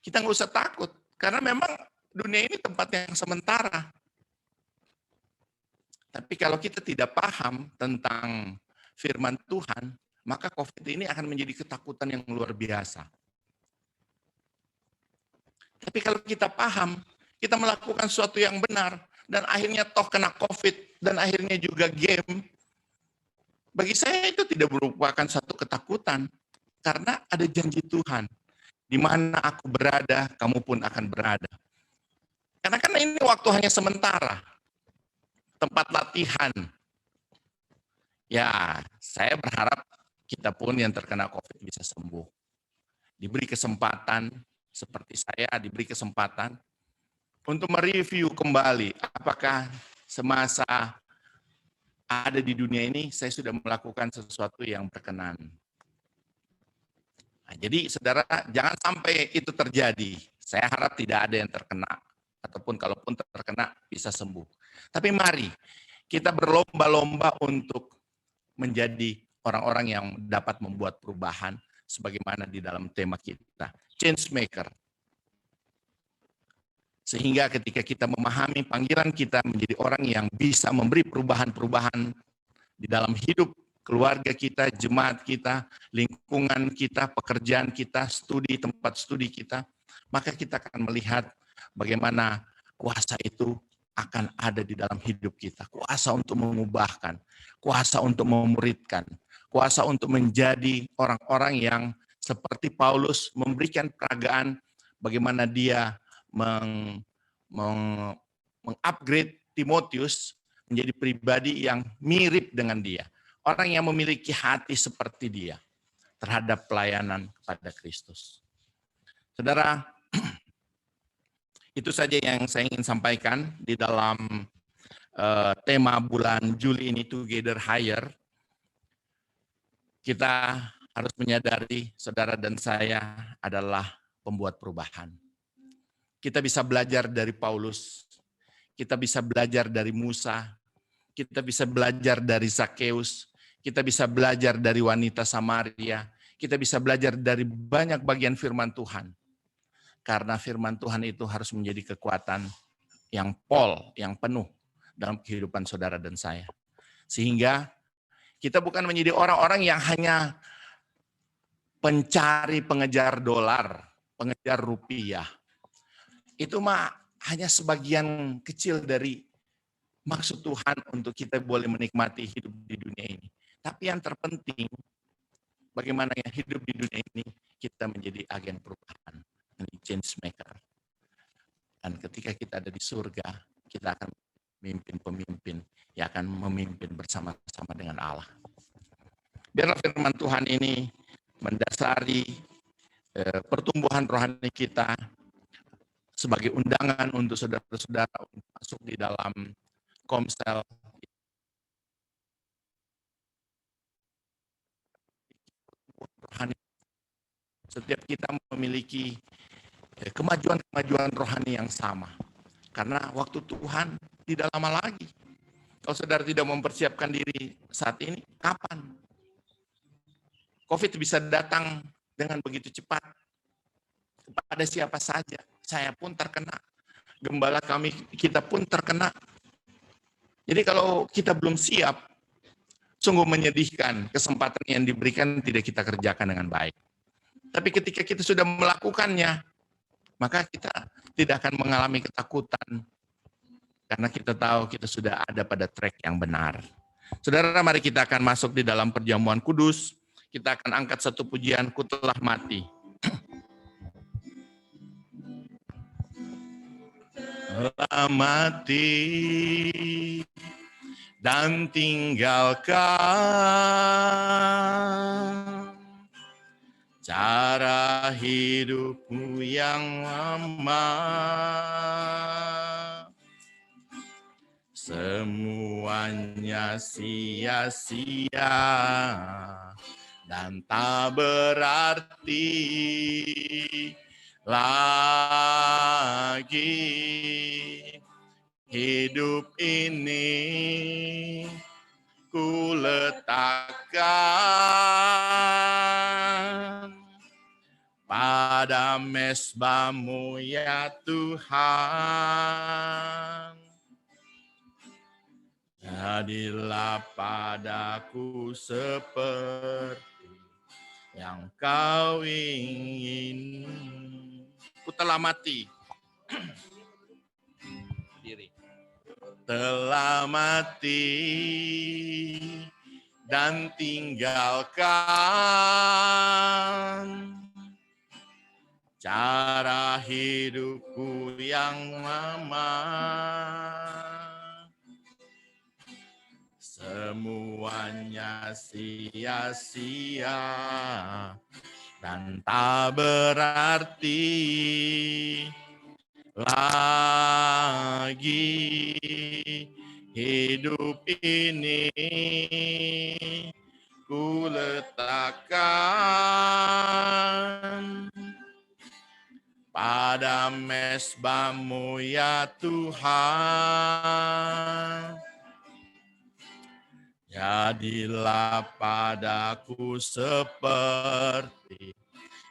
Kita nggak usah takut, karena memang dunia ini tempat yang sementara. Tapi kalau kita tidak paham tentang firman Tuhan, maka COVID ini akan menjadi ketakutan yang luar biasa. Tapi kalau kita paham, kita melakukan sesuatu yang benar, dan akhirnya toh kena COVID, dan akhirnya juga game, bagi saya itu tidak merupakan satu ketakutan, karena ada janji Tuhan, di mana aku berada, kamu pun akan berada. Karena ini waktu hanya sementara, tempat latihan. Ya, saya berharap kita pun yang terkena COVID bisa sembuh. Diberi kesempatan, seperti saya diberi kesempatan, untuk mereview kembali apakah semasa ada di dunia ini saya sudah melakukan sesuatu yang berkenan. Nah, jadi saudara, jangan sampai itu terjadi. Saya harap tidak ada yang terkena, ataupun kalaupun terkena bisa sembuh. Tapi mari kita berlomba-lomba untuk menjadi orang-orang yang dapat membuat perubahan sebagaimana di dalam tema kita, change maker. Sehingga ketika kita memahami panggilan kita menjadi orang yang bisa memberi perubahan-perubahan di dalam hidup keluarga kita, jemaat kita, lingkungan kita, pekerjaan kita, studi, tempat studi kita, maka kita akan melihat bagaimana kuasa itu akan ada di dalam hidup kita. Kuasa untuk mengubahkan, kuasa untuk memuridkan, kuasa untuk menjadi orang-orang yang seperti Paulus memberikan peragaan bagaimana dia mengupgrade Timotius menjadi pribadi yang mirip dengan dia. Orang yang memiliki hati seperti dia terhadap pelayanan kepada Kristus. Saudara, itu saja yang saya ingin sampaikan di dalam tema bulan Juli ini, Together Higher. Kita harus menyadari saudara dan saya adalah pembuat perubahan. Kita bisa belajar dari Paulus, kita bisa belajar dari Musa, kita bisa belajar dari Zakeus, kita bisa belajar dari wanita Samaria, kita bisa belajar dari banyak bagian firman Tuhan. Karena firman Tuhan itu harus menjadi kekuatan yang yang penuh dalam kehidupan saudara dan saya. Sehingga kita bukan menjadi orang-orang yang hanya pencari pengejar dolar, pengejar rupiah. Itu mah hanya sebagian kecil dari maksud Tuhan untuk kita boleh menikmati hidup di dunia ini. Tapi yang terpenting, bagaimana yang hidup di dunia ini, kita menjadi agen perubahan, menjadi change maker. Dan ketika kita ada di surga, kita akan memimpin pemimpin yang akan memimpin bersama-sama dengan Allah. Biarlah firman Tuhan ini mendasari pertumbuhan rohani kita, sebagai undangan untuk saudara-saudara untuk masuk di dalam Komsel. Rohani. Setiap kita memiliki kemajuan-kemajuan rohani yang sama. Karena waktu Tuhan tidak lama lagi. Kalau saudara tidak mempersiapkan diri saat ini, kapan? COVID bisa datang dengan begitu cepat. Kepada siapa saja. Saya pun terkena. Gembala kita pun terkena. Jadi kalau kita belum siap, sungguh menyedihkan kesempatan yang diberikan tidak kita kerjakan dengan baik. Tapi ketika kita sudah melakukannya, maka kita tidak akan mengalami ketakutan. Karena kita tahu kita sudah ada pada track yang benar. Saudara, mari kita akan masuk di dalam perjamuan kudus. Kita akan angkat satu pujian, Ku Telah Mati. Telah mati dan tinggalkan cara hidupmu yang lama. Semuanya sia-sia dan tak berarti lagi. Hidup ini ku letakkan pada mezbamu ya Tuhan. Jadilah padaku seperti yang kau ingin. Ku telah mati. Diri. Telah mati dan tinggalkan cara hidupku yang lama. Semuanya sia-sia dan tak berarti lagi. Hidup ini ku letakkan pada mezbamu ya Tuhan. Jadilah padaku seperti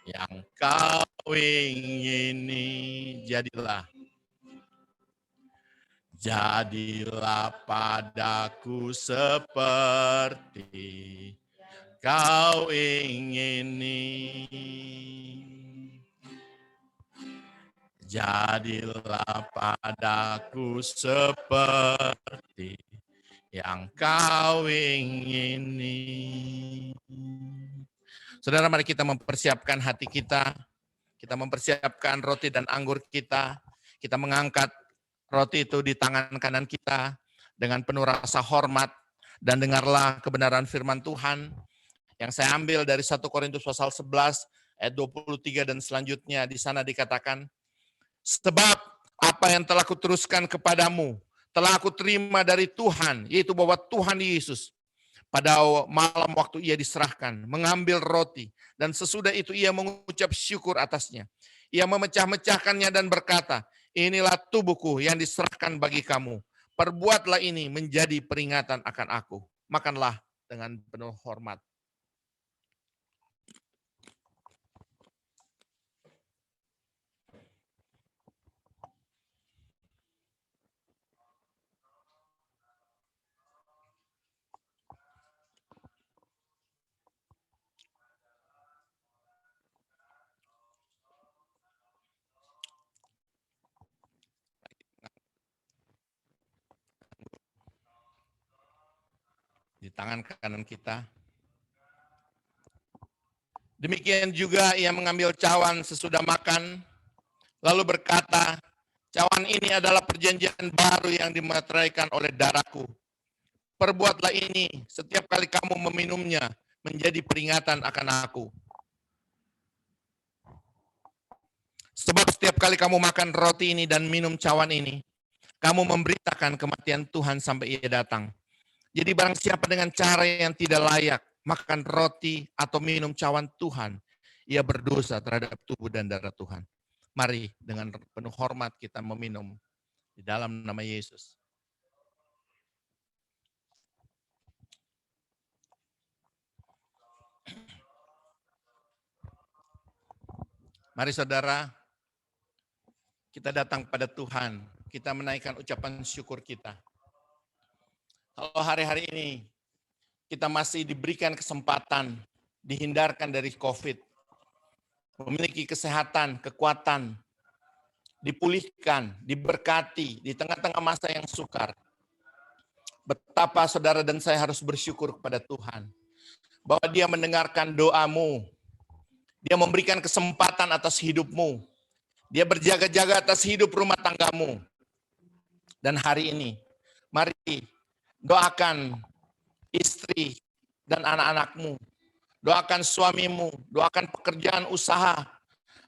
yang kau ingini. Jadilah padaku seperti kau ingini. Jadilah padaku seperti yang kau ingini. Saudara, mari kita mempersiapkan hati kita. Kita mempersiapkan roti dan anggur kita. Kita mengangkat roti itu di tangan kanan kita dengan penuh rasa hormat. Dan dengarlah kebenaran firman Tuhan yang saya ambil dari 1 Korintus pasal 11 ayat 23 dan selanjutnya. Di sana dikatakan, sebab apa yang telah kuteruskan kepadamu telah aku terima dari Tuhan, yaitu bahwa Tuhan Yesus pada malam waktu ia diserahkan, mengambil roti, dan sesudah itu ia mengucap syukur atasnya. Ia memecah-mecahkannya dan berkata, inilah tubuhku yang diserahkan bagi kamu. Perbuatlah ini menjadi peringatan akan aku. Makanlah dengan penuh hormat. Di tangan kanan kita. Demikian juga ia mengambil cawan sesudah makan, lalu berkata, cawan ini adalah perjanjian baru yang dimeteraikan oleh darahku. Perbuatlah ini setiap kali kamu meminumnya menjadi peringatan akan aku. Sebab setiap kali kamu makan roti ini dan minum cawan ini, kamu memberitakan kematian Tuhan sampai ia datang. Jadi barang siapa dengan cara yang tidak layak makan roti atau minum cawan Tuhan, ia berdosa terhadap tubuh dan darah Tuhan. Mari dengan penuh hormat kita meminum di dalam nama Yesus. Mari saudara, kita datang pada Tuhan, kita menaikkan ucapan syukur kita. Kalau hari-hari ini kita masih diberikan kesempatan, dihindarkan dari COVID, memiliki kesehatan, kekuatan, dipulihkan, diberkati di tengah-tengah masa yang sukar. Betapa saudara dan saya harus bersyukur kepada Tuhan, bahwa Dia mendengarkan doamu, Dia memberikan kesempatan atas hidupmu, Dia berjaga-jaga atas hidup rumah tanggamu. Dan hari ini, mari doakan istri dan anak-anakmu, doakan suamimu, doakan pekerjaan usaha,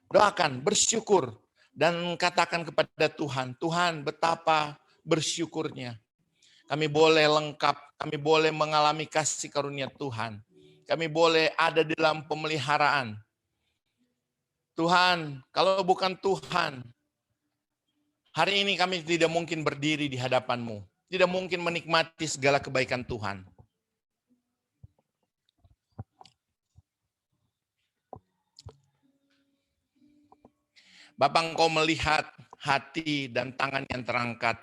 doakan, bersyukur, dan katakan kepada Tuhan, Tuhan betapa bersyukurnya. Kami boleh lengkap, kami boleh mengalami kasih karunia Tuhan. Kami boleh ada di dalam pemeliharaan. Tuhan, kalau bukan Tuhan, hari ini kami tidak mungkin berdiri di hadapan-Mu. Tidak mungkin menikmati segala kebaikan Tuhan. Bapak, Engkau melihat hati dan tangan yang terangkat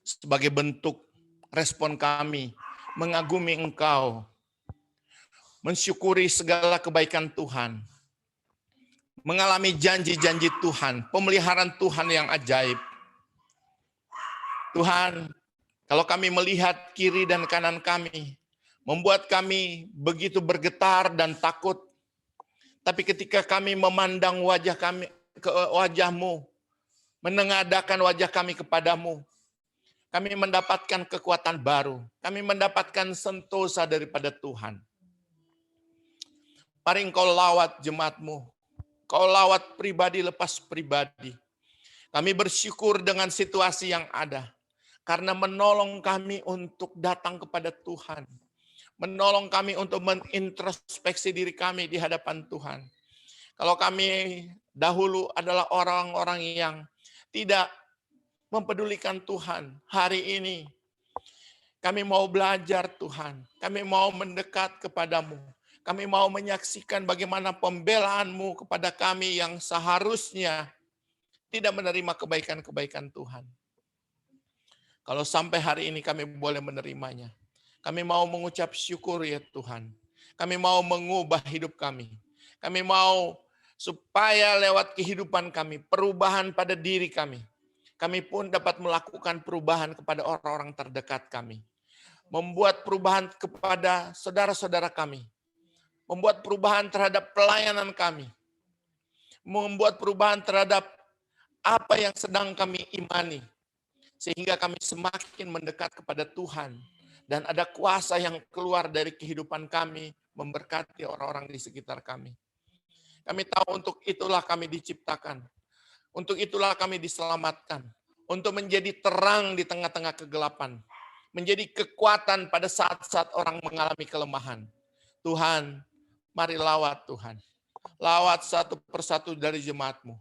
sebagai bentuk respon kami, mengagumi Engkau, mensyukuri segala kebaikan Tuhan, mengalami janji-janji Tuhan, pemeliharaan Tuhan yang ajaib. Tuhan, kalau kami melihat kiri dan kanan kami, membuat kami begitu bergetar dan takut. Tapi ketika kami memandang wajah kami ke wajah-Mu, menengadakan wajah kami kepadamu, kami mendapatkan kekuatan baru. Kami mendapatkan sentosa daripada Tuhan. Mari Engkau lawat jemaat-Mu. Kau lawat pribadi lepas pribadi. Kami bersyukur dengan situasi yang ada. Karena menolong kami untuk datang kepada Tuhan. Menolong kami untuk menintrospeksi diri kami di hadapan Tuhan. Kalau kami dahulu adalah orang-orang yang tidak mempedulikan Tuhan, hari ini kami mau belajar Tuhan. Kami mau mendekat kepadamu. Kami mau menyaksikan bagaimana pembelaan-Mu kepada kami yang seharusnya tidak menerima kebaikan-kebaikan Tuhan. Kalau sampai hari ini kami boleh menerimanya, kami mau mengucap syukur ya Tuhan. Kami mau mengubah hidup kami. Kami mau supaya lewat kehidupan kami, perubahan pada diri kami, kami pun dapat melakukan perubahan kepada orang-orang terdekat kami. Membuat perubahan kepada saudara-saudara kami. Membuat perubahan terhadap pelayanan kami. Membuat perubahan terhadap apa yang sedang kami imani. Sehingga kami semakin mendekat kepada Tuhan. Dan ada kuasa yang keluar dari kehidupan kami, memberkati orang-orang di sekitar kami. Kami tahu untuk itulah kami diciptakan. Untuk itulah kami diselamatkan. Untuk menjadi terang di tengah-tengah kegelapan. Menjadi kekuatan pada saat-saat orang mengalami kelemahan. Tuhan, mari lawat Tuhan. Lawat satu persatu dari jemaat-Mu.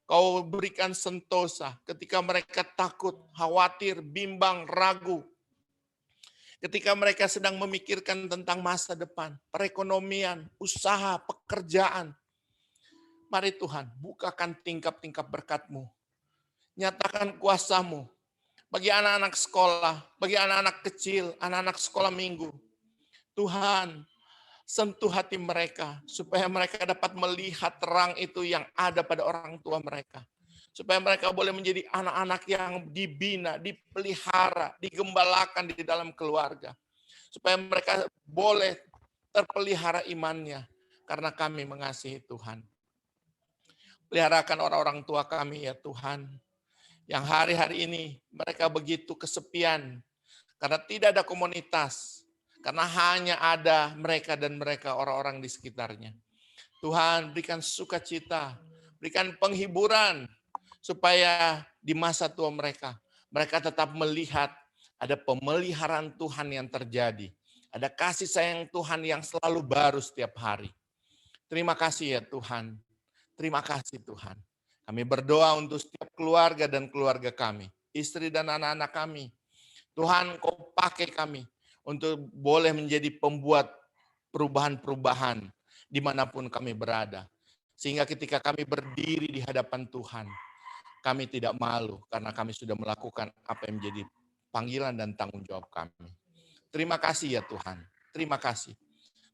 Kau berikan sentosa ketika mereka takut, khawatir, bimbang, ragu. Ketika mereka sedang memikirkan tentang masa depan, perekonomian, usaha, pekerjaan. Mari Tuhan, bukakan tingkap-tingkap berkat-Mu. Nyatakan kuasa-Mu bagi anak-anak sekolah, bagi anak-anak kecil, anak-anak sekolah minggu. Tuhan, sentuh hati mereka, supaya mereka dapat melihat terang itu yang ada pada orang tua mereka. Supaya mereka boleh menjadi anak-anak yang dibina, dipelihara, digembalakan di dalam keluarga. Supaya mereka boleh terpelihara imannya, karena kami mengasihi Tuhan. Peliharakan orang-orang tua kami ya Tuhan, yang hari-hari ini mereka begitu kesepian, karena tidak ada komunitas, karena hanya ada mereka dan mereka orang-orang di sekitarnya. Tuhan berikan sukacita, berikan penghiburan supaya di masa tua mereka tetap melihat ada pemeliharaan Tuhan yang terjadi. Ada kasih sayang Tuhan yang selalu baru setiap hari. Terima kasih ya Tuhan. Terima kasih Tuhan. Kami berdoa untuk setiap keluarga dan keluarga kami, istri dan anak-anak kami. Tuhan, Kau pakai kami untuk boleh menjadi pembuat perubahan-perubahan dimanapun kami berada. Sehingga ketika kami berdiri di hadapan Tuhan, kami tidak malu karena kami sudah melakukan apa yang menjadi panggilan dan tanggung jawab kami. Terima kasih ya Tuhan. Terima kasih.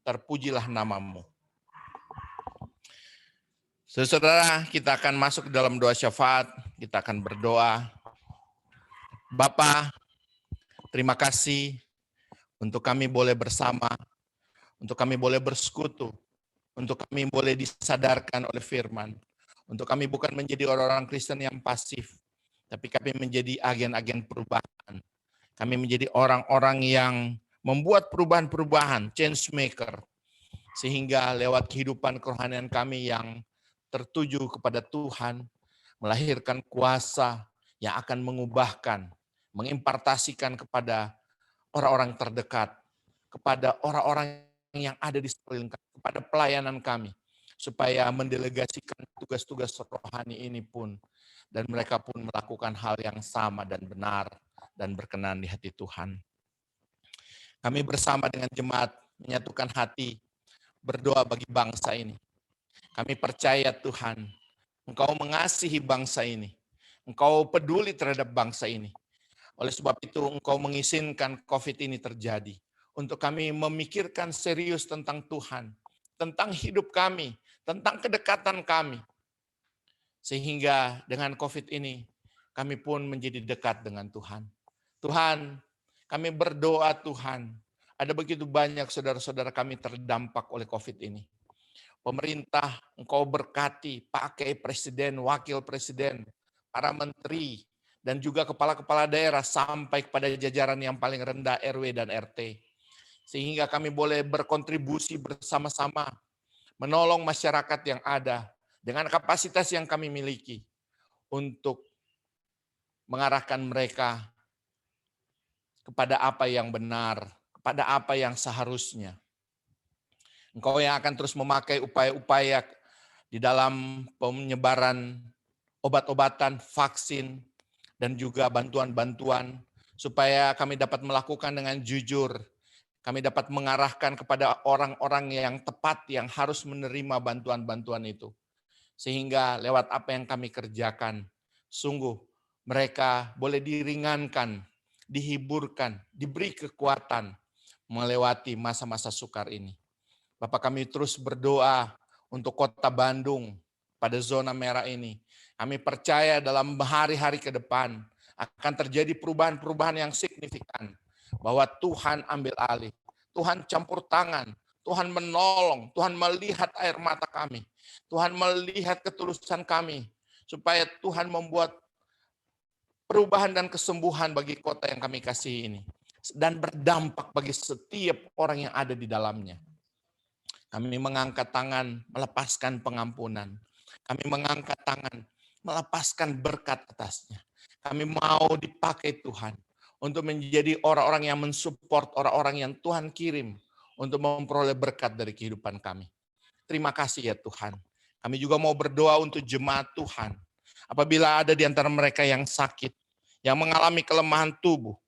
Terpujilah nama-Mu. Saudara, kita akan masuk ke dalam doa syafaat. Kita akan berdoa. Bapa, terima kasih untuk kami boleh bersama, untuk kami boleh bersekutu, untuk kami boleh disadarkan oleh firman, untuk kami bukan menjadi orang-orang Kristen yang pasif, tapi kami menjadi agen-agen perubahan. Kami menjadi orang-orang yang membuat perubahan-perubahan, change maker, sehingga lewat kehidupan kerohanian kami yang tertuju kepada Tuhan, melahirkan kuasa yang akan mengubahkan, mengimpartasikan kepada orang-orang terdekat, kepada orang-orang yang ada di sekeliling kami, kepada pelayanan kami, supaya mendelegasikan tugas-tugas rohani ini pun, dan mereka pun melakukan hal yang sama dan benar, dan berkenan di hati Tuhan. Kami bersama dengan jemaat menyatukan hati, berdoa bagi bangsa ini. Kami percaya Tuhan, Engkau mengasihi bangsa ini. Engkau peduli terhadap bangsa ini. Oleh sebab itu Engkau mengizinkan COVID ini terjadi. Untuk kami memikirkan serius tentang Tuhan, tentang hidup kami, tentang kedekatan kami. Sehingga dengan COVID ini, kami pun menjadi dekat dengan Tuhan. Tuhan, kami berdoa Tuhan, ada begitu banyak saudara-saudara kami terdampak oleh COVID ini. Pemerintah, Engkau berkati, pakai presiden, wakil presiden, para menteri, dan juga kepala-kepala daerah sampai kepada jajaran yang paling rendah RW dan RT. Sehingga kami boleh berkontribusi bersama-sama, menolong masyarakat yang ada, dengan kapasitas yang kami miliki, untuk mengarahkan mereka kepada apa yang benar, kepada apa yang seharusnya. Engkau yang akan terus memakai upaya-upaya di dalam penyebaran obat-obatan, vaksin, dan juga bantuan-bantuan, supaya kami dapat melakukan dengan jujur. Kami dapat mengarahkan kepada orang-orang yang tepat yang harus menerima bantuan-bantuan itu. Sehingga lewat apa yang kami kerjakan, sungguh mereka boleh diringankan, dihiburkan, diberi kekuatan melewati masa-masa sukar ini. Bapak, kami terus berdoa untuk kota Bandung pada zona merah ini. Kami percaya dalam hari-hari ke depan akan terjadi perubahan-perubahan yang signifikan. Bahwa Tuhan ambil alih, Tuhan campur tangan, Tuhan menolong, Tuhan melihat air mata kami, Tuhan melihat ketulusan kami, supaya Tuhan membuat perubahan dan kesembuhan bagi kota yang kami kasih ini. Dan berdampak bagi setiap orang yang ada di dalamnya. Kami mengangkat tangan, melepaskan pengampunan. Kami mengangkat tangan, melepaskan berkat atasnya. Kami mau dipakai Tuhan untuk menjadi orang-orang yang mensupport orang-orang yang Tuhan kirim untuk memperoleh berkat dari kehidupan kami. Terima kasih ya Tuhan. Kami juga mau berdoa untuk jemaat Tuhan. Apabila ada di antara mereka yang sakit, yang mengalami kelemahan tubuh,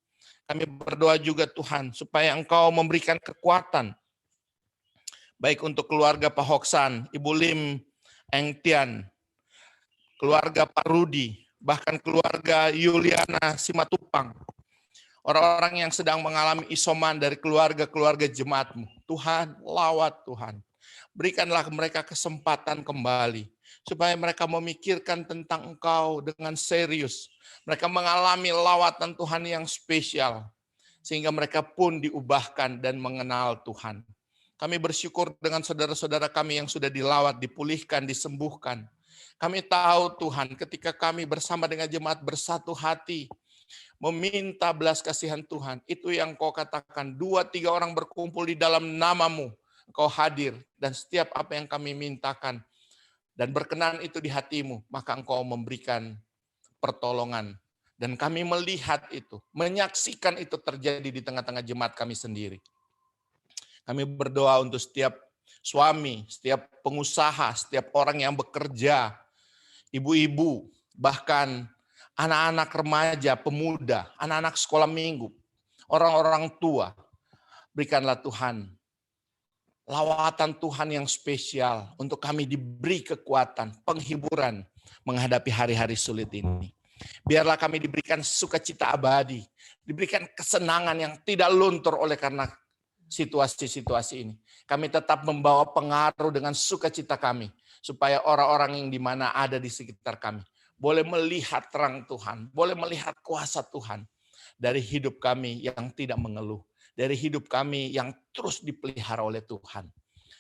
kami berdoa juga Tuhan supaya Engkau memberikan kekuatan baik untuk keluarga Pak Hoksan, Ibu Lim Engtian, keluarga Pak Rudi, bahkan keluarga Yuliana Simatupang, orang-orang yang sedang mengalami isoman dari keluarga-keluarga jemaat-Mu. Tuhan, lawat Tuhan. Berikanlah mereka kesempatan kembali, supaya mereka memikirkan tentang Engkau dengan serius. Mereka mengalami lawatan Tuhan yang spesial, sehingga mereka pun diubahkan dan mengenal Tuhan. Kami bersyukur dengan saudara-saudara kami yang sudah dilawat, dipulihkan, disembuhkan. Kami tahu Tuhan, ketika kami bersama dengan jemaat bersatu hati, meminta belas kasihan Tuhan, itu yang Kau katakan, 2-3 orang berkumpul di dalam nama-Mu, Engkau hadir, dan setiap apa yang kami mintakan, dan berkenan itu di hatimu, maka engkau memberikan pertolongan. Dan kami melihat itu, menyaksikan itu terjadi di tengah-tengah jemaat kami sendiri. Kami berdoa untuk setiap suami, setiap pengusaha, setiap orang yang bekerja, ibu-ibu, bahkan anak-anak remaja, pemuda, anak-anak sekolah minggu, orang-orang tua. Berikanlah Tuhan lawatan Tuhan yang spesial untuk kami diberi kekuatan, penghiburan menghadapi hari-hari sulit ini. Biarlah kami diberikan sukacita abadi, diberikan kesenangan yang tidak luntur oleh karena situasi-situasi ini. Kami tetap membawa pengaruh dengan sukacita kami, supaya orang-orang yang di mana ada di sekitar kami boleh melihat terang Tuhan, boleh melihat kuasa Tuhan dari hidup kami yang tidak mengeluh, dari hidup kami yang terus dipelihara oleh Tuhan.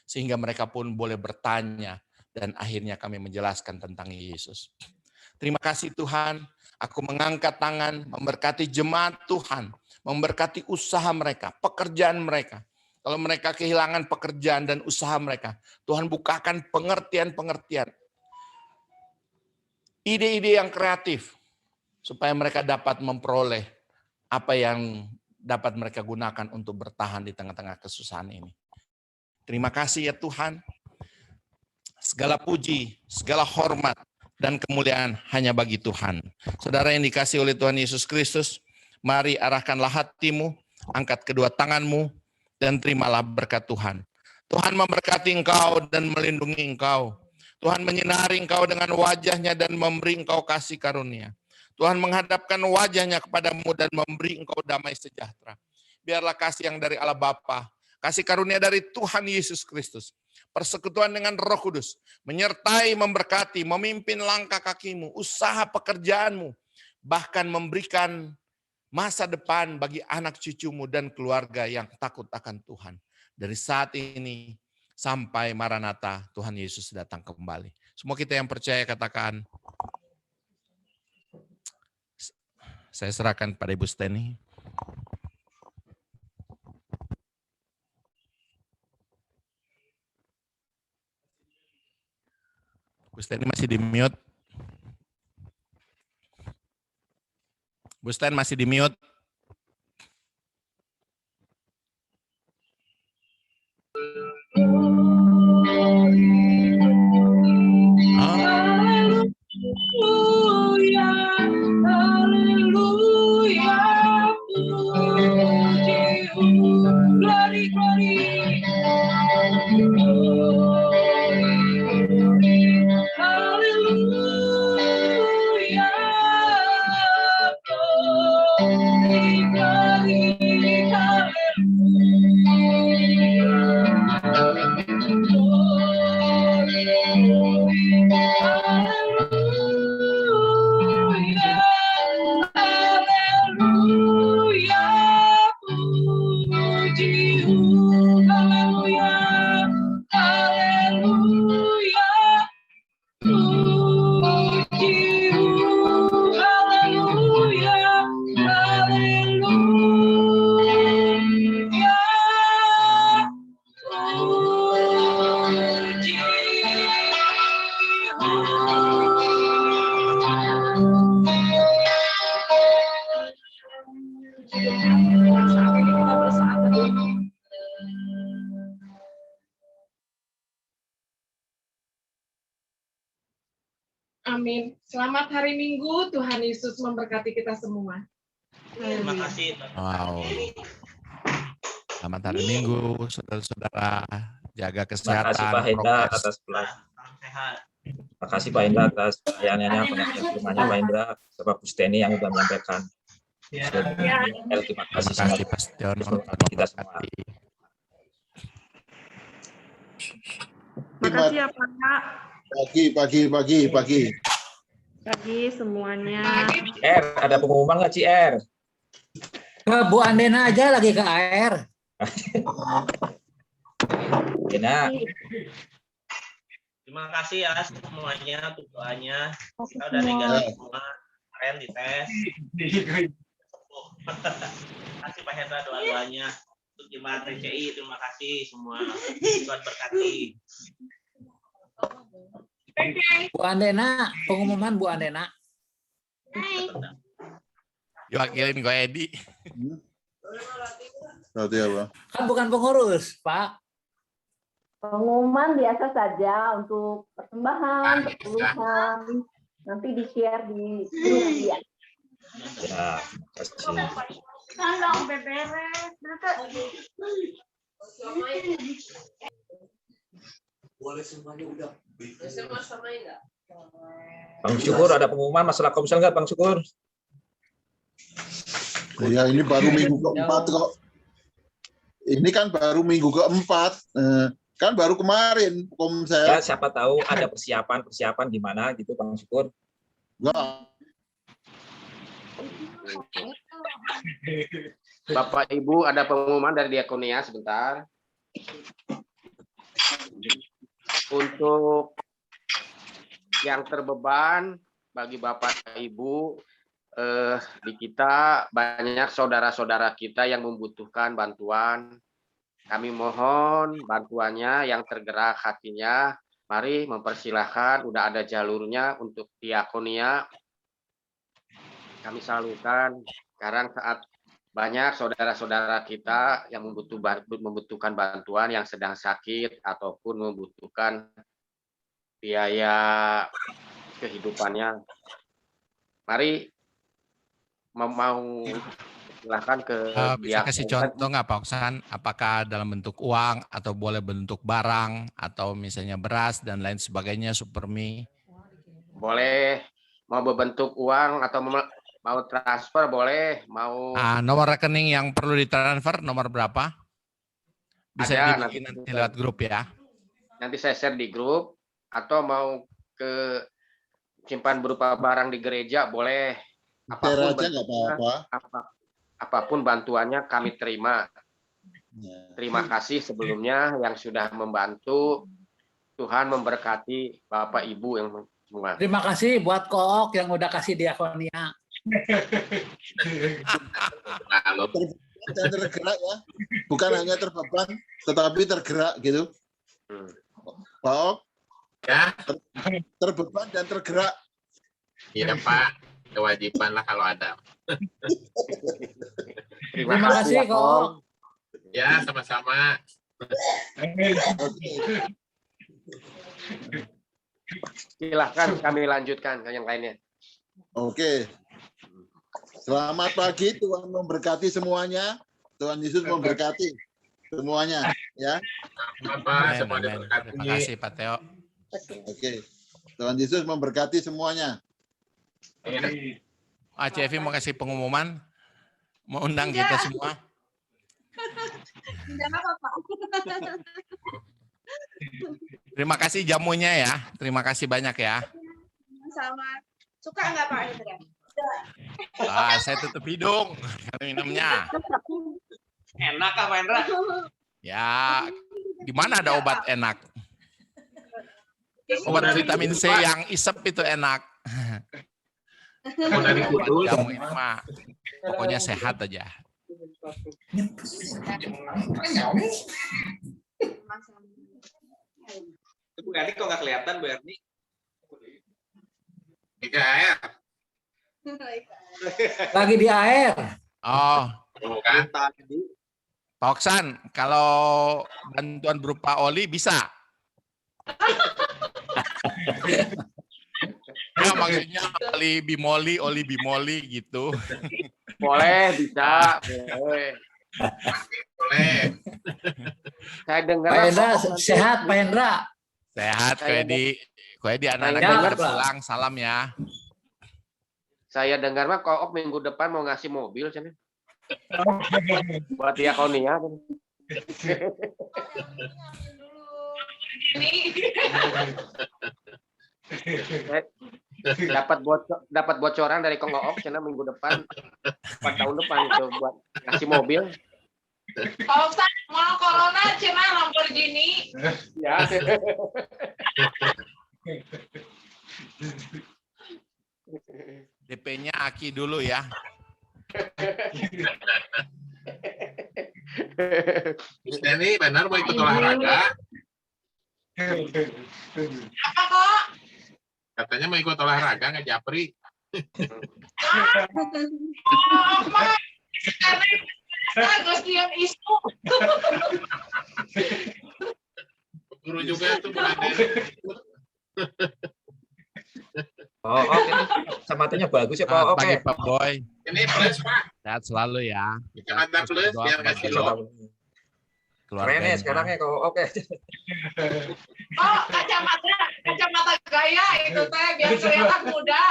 Sehingga mereka pun boleh bertanya dan akhirnya kami menjelaskan tentang Yesus. Terima kasih Tuhan, aku mengangkat tangan, memberkati jemaat Tuhan, memberkati usaha mereka, pekerjaan mereka. Kalau mereka kehilangan pekerjaan dan usaha mereka, Tuhan bukakan pengertian-pengertian, ide-ide yang kreatif, supaya mereka dapat memperoleh apa yang dapat mereka gunakan untuk bertahan di tengah-tengah kesusahan ini. Terima kasih ya Tuhan. Segala puji, segala hormat, dan kemuliaan hanya bagi Tuhan. Saudara yang dikasihi oleh Tuhan Yesus Kristus, mari arahkanlah hatimu, angkat kedua tanganmu, dan terimalah berkat Tuhan. Tuhan memberkati engkau dan melindungi engkau. Tuhan menyinari engkau dengan wajahnya dan memberi engkau kasih karunia. Tuhan menghadapkan wajahnya kepadamu dan memberi engkau damai sejahtera. Biarlah kasih yang dari Allah Bapa, kasih karunia dari Tuhan Yesus Kristus, persekutuan dengan Roh Kudus, menyertai, memberkati, memimpin langkah kakimu, usaha pekerjaanmu, bahkan memberikan masa depan bagi anak cucumu dan keluarga yang takut akan Tuhan. Dari saat ini sampai Maranatha, Tuhan Yesus datang kembali. Semua kita yang percaya katakan, saya serahkan pada Ibu Steny. Bu Steny masih di mute. Bu Steny masih di mute. Haleluya, haleluya, puji, glory, glory. Haleluya, glory, Amin. Selamat hari Minggu, Tuhan Yesus memberkati kita semua. Terima kasih. Wow. Selamat hari Minggu, saudara-saudara. Jaga kesehatan. Terima kasih Pak Hendra atas Sehat. Terima kasih Pak Hendra atas pelayanannya, penyampaian firman-Nya Pak Hendra, serta Bu Steny yang sudah menyampaikan. Terima kasih sangat Pak Setiono. kita semua. Makasih ya Pak. Pagi. Pagi semuanya. Ada pengumuman nggak CR? Ke Bu Andena aja lagi ke air. Dena, Terima kasih ya semuanya untuk doanya. Kita udah negatif semua. Kemarin dites. Terima kasih Pak Hendra doa-doanya. Untuk jemaat TCI, terima kasih semua. Tuhan berkati. Bu Andena, pengumuman Bu Andena. Diwakilin Ko Edi. Berarti apa? Kan bukan pengurus, Pak. Pengumuman biasa saja untuk persembahan, perpuluhan. Nanti di-share di grup ya. Ya, terima kasih. Bang Syukur, ada pengumuman masalah Komsel nggak, Bang Syukur? Ya ini baru minggu keempat kok. Ini kan baru minggu keempat. Kan baru kemarin Komsel. Ya, siapa tahu ada persiapan gimana gitu, Bang Syukur. Enggak. Bapak Ibu, ada pengumuman dari Diakonia sebentar. Untuk yang terbeban bagi Bapak Ibu, di kita banyak saudara-saudara kita yang membutuhkan bantuan. Kami mohon bantuannya yang tergerak hatinya. Mari mempersilahkan, udah ada jalurnya untuk Diakonia. Kami salurkan. Sekarang saat banyak saudara-saudara kita yang membutuhkan bantuan, yang sedang sakit ataupun membutuhkan biaya kehidupannya. Mari mau silahkan ke Bisa kasih contoh nggak Pak Oksan? Apakah dalam bentuk uang atau boleh bentuk barang atau misalnya beras dan lain sebagainya, Supermi? Boleh, mau berbentuk uang atau mau transfer boleh, mau Nomor rekening yang perlu ditransfer nomor berapa? Bisa Ada, dibikin nanti lewat grup ya. nanti saya share di grup, atau mau ke simpan berupa barang di gereja boleh. Share aja nggak apa-apa. Apapun bantuannya kami terima. Ya. Terima kasih sebelumnya yang sudah membantu. Tuhan memberkati Bapak Ibu yang semua. Terima kasih buat Kook yang udah kasih Diakonia. Dan tergerak ya, bukan hanya terbeban, tetapi tergerak gitu. Pak Ok, Ya, terbeban dan tergerak. iya Pak. Kewajiban lah kalau ada. Terima kasih Kook. Ya, sama-sama. Silahkan kami lanjutkan ke yang lainnya. Oke. Selamat pagi, Tuhan memberkati semuanya. Tuhan Yesus memberkati semuanya, ya. Bapak, semua Amin. diberkati. Terima kasih Pak Teo. Oke. Tuhan Yesus memberkati semuanya. CFI mau kasih pengumuman, mau undang kita semua. Terima kasih jamunya ya. Terima kasih banyak ya. Sama. Suka nggak Pak Hendra? Saya tutup hidung kalau minumnya. Enak Pak Hendra? Ya, di mana ada obat enak? Obat vitamin C yang isep itu enak. Mau dari Kudus. Jamu ini mah pokoknya sehat aja. Bu Erni kok nggak kelihatan Bu Erni? Tiga ya. Lagi di air. Oh, Bukan. Pak Oksan, kalau bantuan berupa oli bisa? Ya, maksudnya oli bimoli gitu. Boleh, bisa. Boleh. Boleh. Saya dengar Pak Hendra sehat, Pak Hendra. Sehat, Ko Edi. Ko Edi anak-anak Sehat, dengar Pak. pulang, salam ya. Saya dengar mah Kook minggu depan mau ngasih mobil cina. Buat Diakonia. Dapat bocoran dari Kong Kook cina minggu depan, 4 tahun depan itu buat ngasih mobil. Kalau mau corona cina Lamborghini. Ya. DP-nya Aki dulu ya. Ini benar mau ikut olahraga. Apa kok? Katanya mau ikut olahraga nggak Japri? Guru juga itu Bu Anden. Oh, oke. Kacamatanya bagus ya, Pak. Selamat Oke. pagi Pak Boy. Ini plus Pak. Sehat selalu ya. Kacamata plus Doa biar kepada kasih lo. Keren ya sekarang ya kok. Oke. Oh, kacamata gaya itu teh biar kelihatan muda.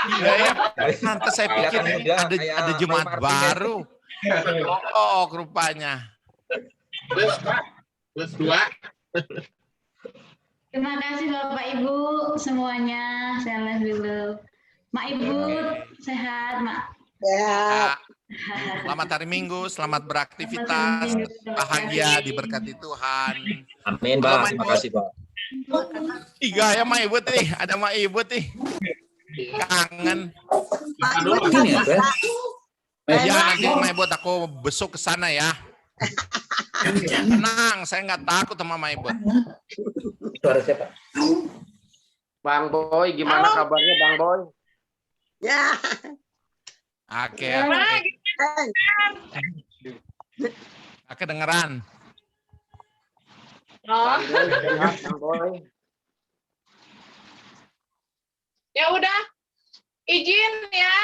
Nanti saya pikir Kelihatan muda, ada kayak Jumat Roy Martin ya. baru. Oh, rupanya. Plus Pak. Plus 2. Terima kasih Bapak Ibu semuanya. Saya lihat dulu. Mak Ibu sehat, Mak. Sehat. Selamat hari Minggu, selamat beraktivitas, bahagia, diberkati Tuhan. Amin, Pak. Terima kasih, Pak. Tiga ya Mak Ibu nih, ada Mak Ibu nih. Kangen. Ini ya, Pak. Ya nanti Mak Ibu aku besok ke sana ya. Tenang, saya nggak takut sama Mak Ibu. Suara siapa? Bang Boy, gimana kabarnya Bang Boy? Ya. Oke, kedengeran. Oh, Bang Boy. ya udah. Izin ya.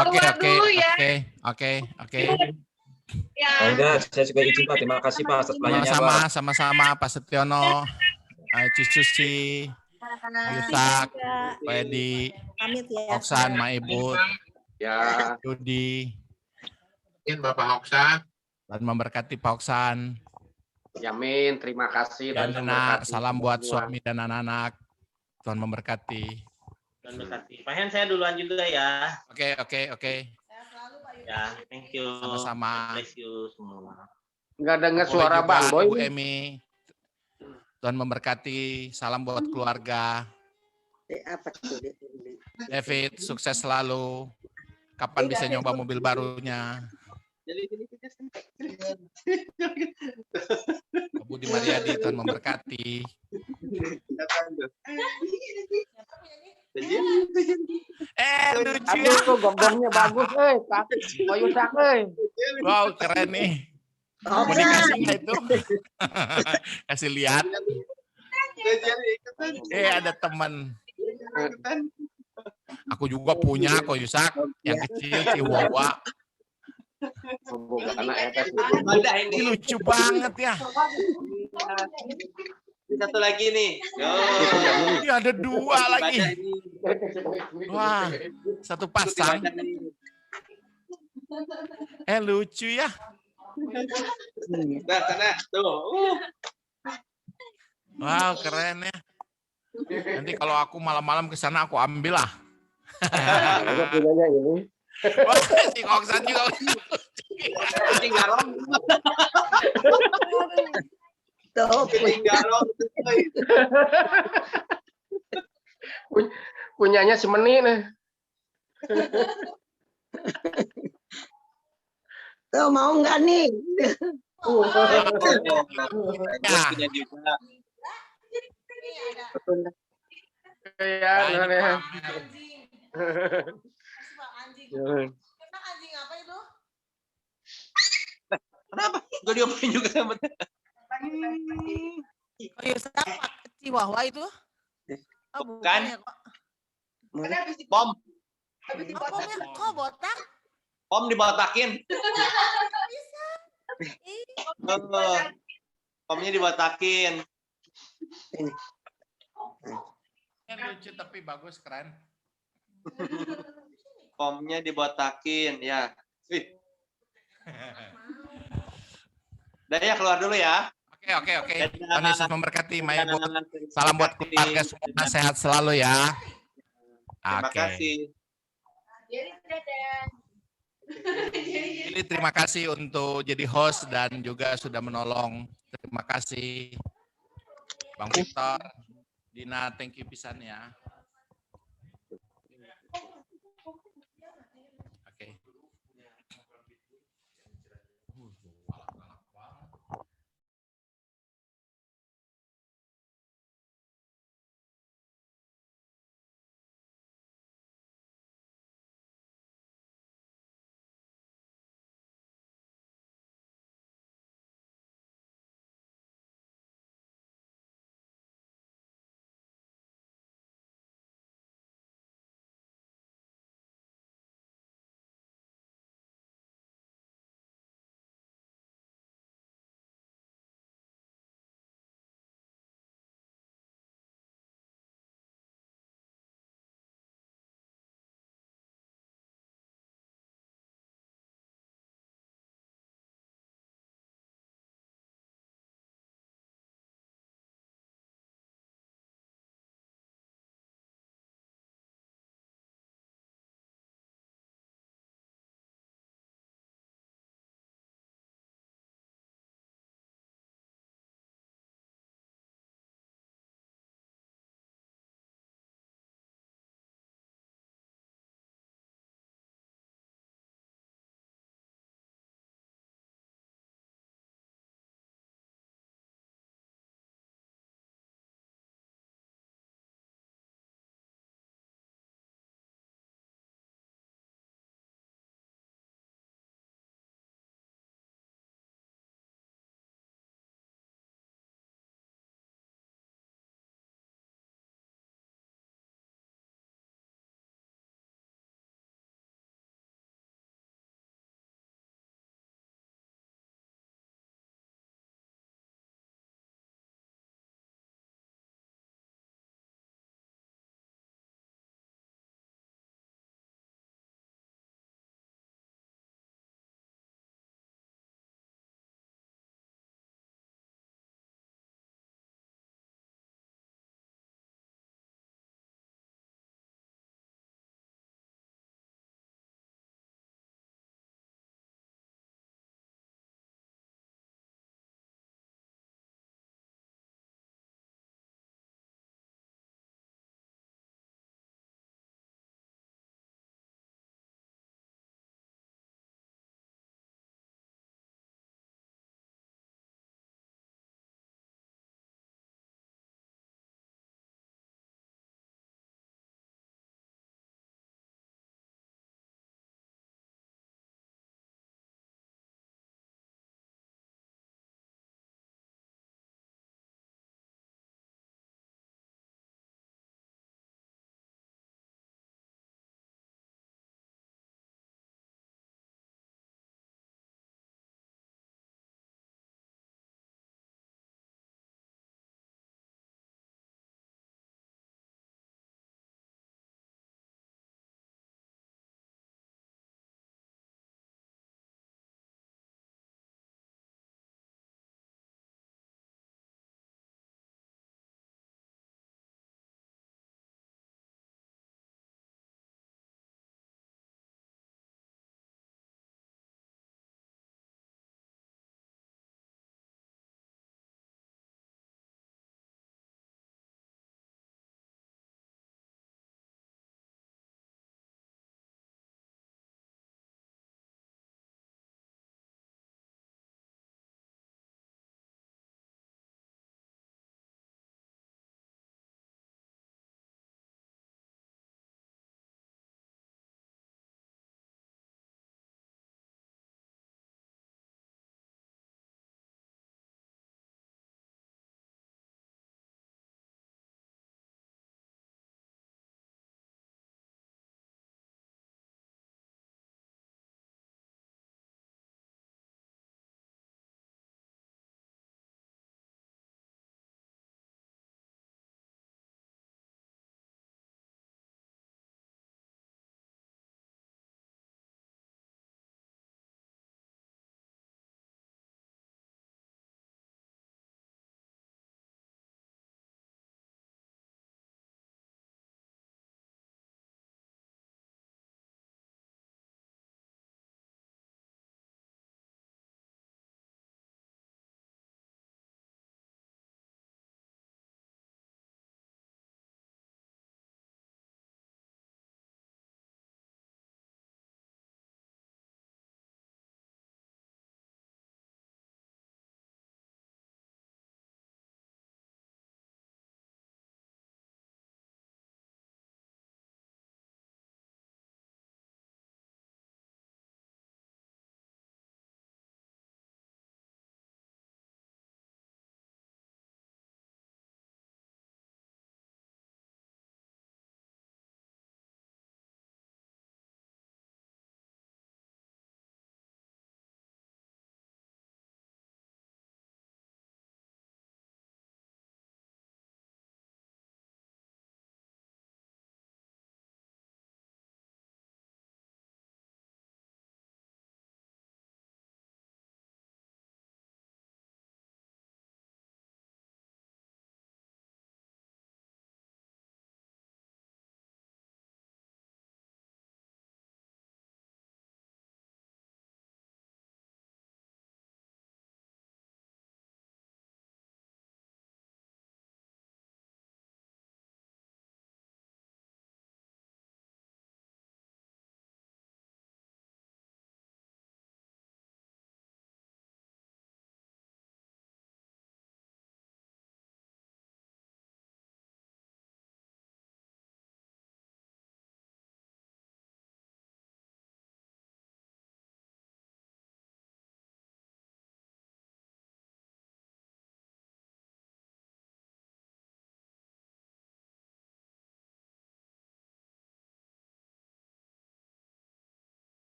Oke, Keluar dulu ya. oke. Ya. Oh, enggak, saya juga izin, Pak. Terima kasih, Pak, atas pelayanannya, Pak. Sama-sama Pak Setiono, Cususi, Yusak, Pak Edi, Pamit ya. Oksan, Mak Ibu, Ya. Yudi, Mungkin Bapak Oksan. dan memberkati Pak Oksan. Yamin, terima kasih. Dan memberkati salam buat semua. suami dan anak-anak. Tuhan memberkati. Dan berkati. Pak Hen, saya duluan juga ya. Oke. Ya, thank you. Sama-sama. Bless you semua. Nggak dengar Boleh suara juga Bang Boy. Ibu Emi. Tuhan memberkati. Salam buat keluarga. Apa tuh? David, sukses selalu. Kapan bisa nyoba mobil barunya? Pak Budi Mariadi, Tuhan memberkati. Lucu ya. Aduh, gonggongnya bagus, Yusak, Wow, keren nih. Mau dikasih nggak itu? Kasih lihat. Ada teman. Aku juga punya kok Yusak. Yang kecil Chihuahua. Ini lucu banget ya. Satu lagi nih. Ini ada 2 lagi. Wah, satu pasang. Lucu ya. Nah, sana tuh. Wow, keren ya. Nanti kalau aku malam-malam ke sana aku ambil lah. Punyanya ini. Wah, si Oksan juga. Punyanya semeni nih. Tuh mau nggak nih? Ya, Anjing apa itu? Kenapa? Gue diomelin juga sama dia. Oh, Yusak, Chihuahua itu? Oh, Bukan. ya, kok. Pom. Kok botak? Pom dibotakin. Pomnya dibotakin. Lucu tapi bagus, keren. Pomnya dibotakin, ya. Udah ya, keluar dulu ya. Oke. Tuhan Yesus memberkati. Salam buat keluarga semua, sehat selalu ya. Terima kasih. Jadi terima kasih untuk jadi host dan juga sudah menolong. Terima kasih Bang Victor, Dina, thank you pisan ya.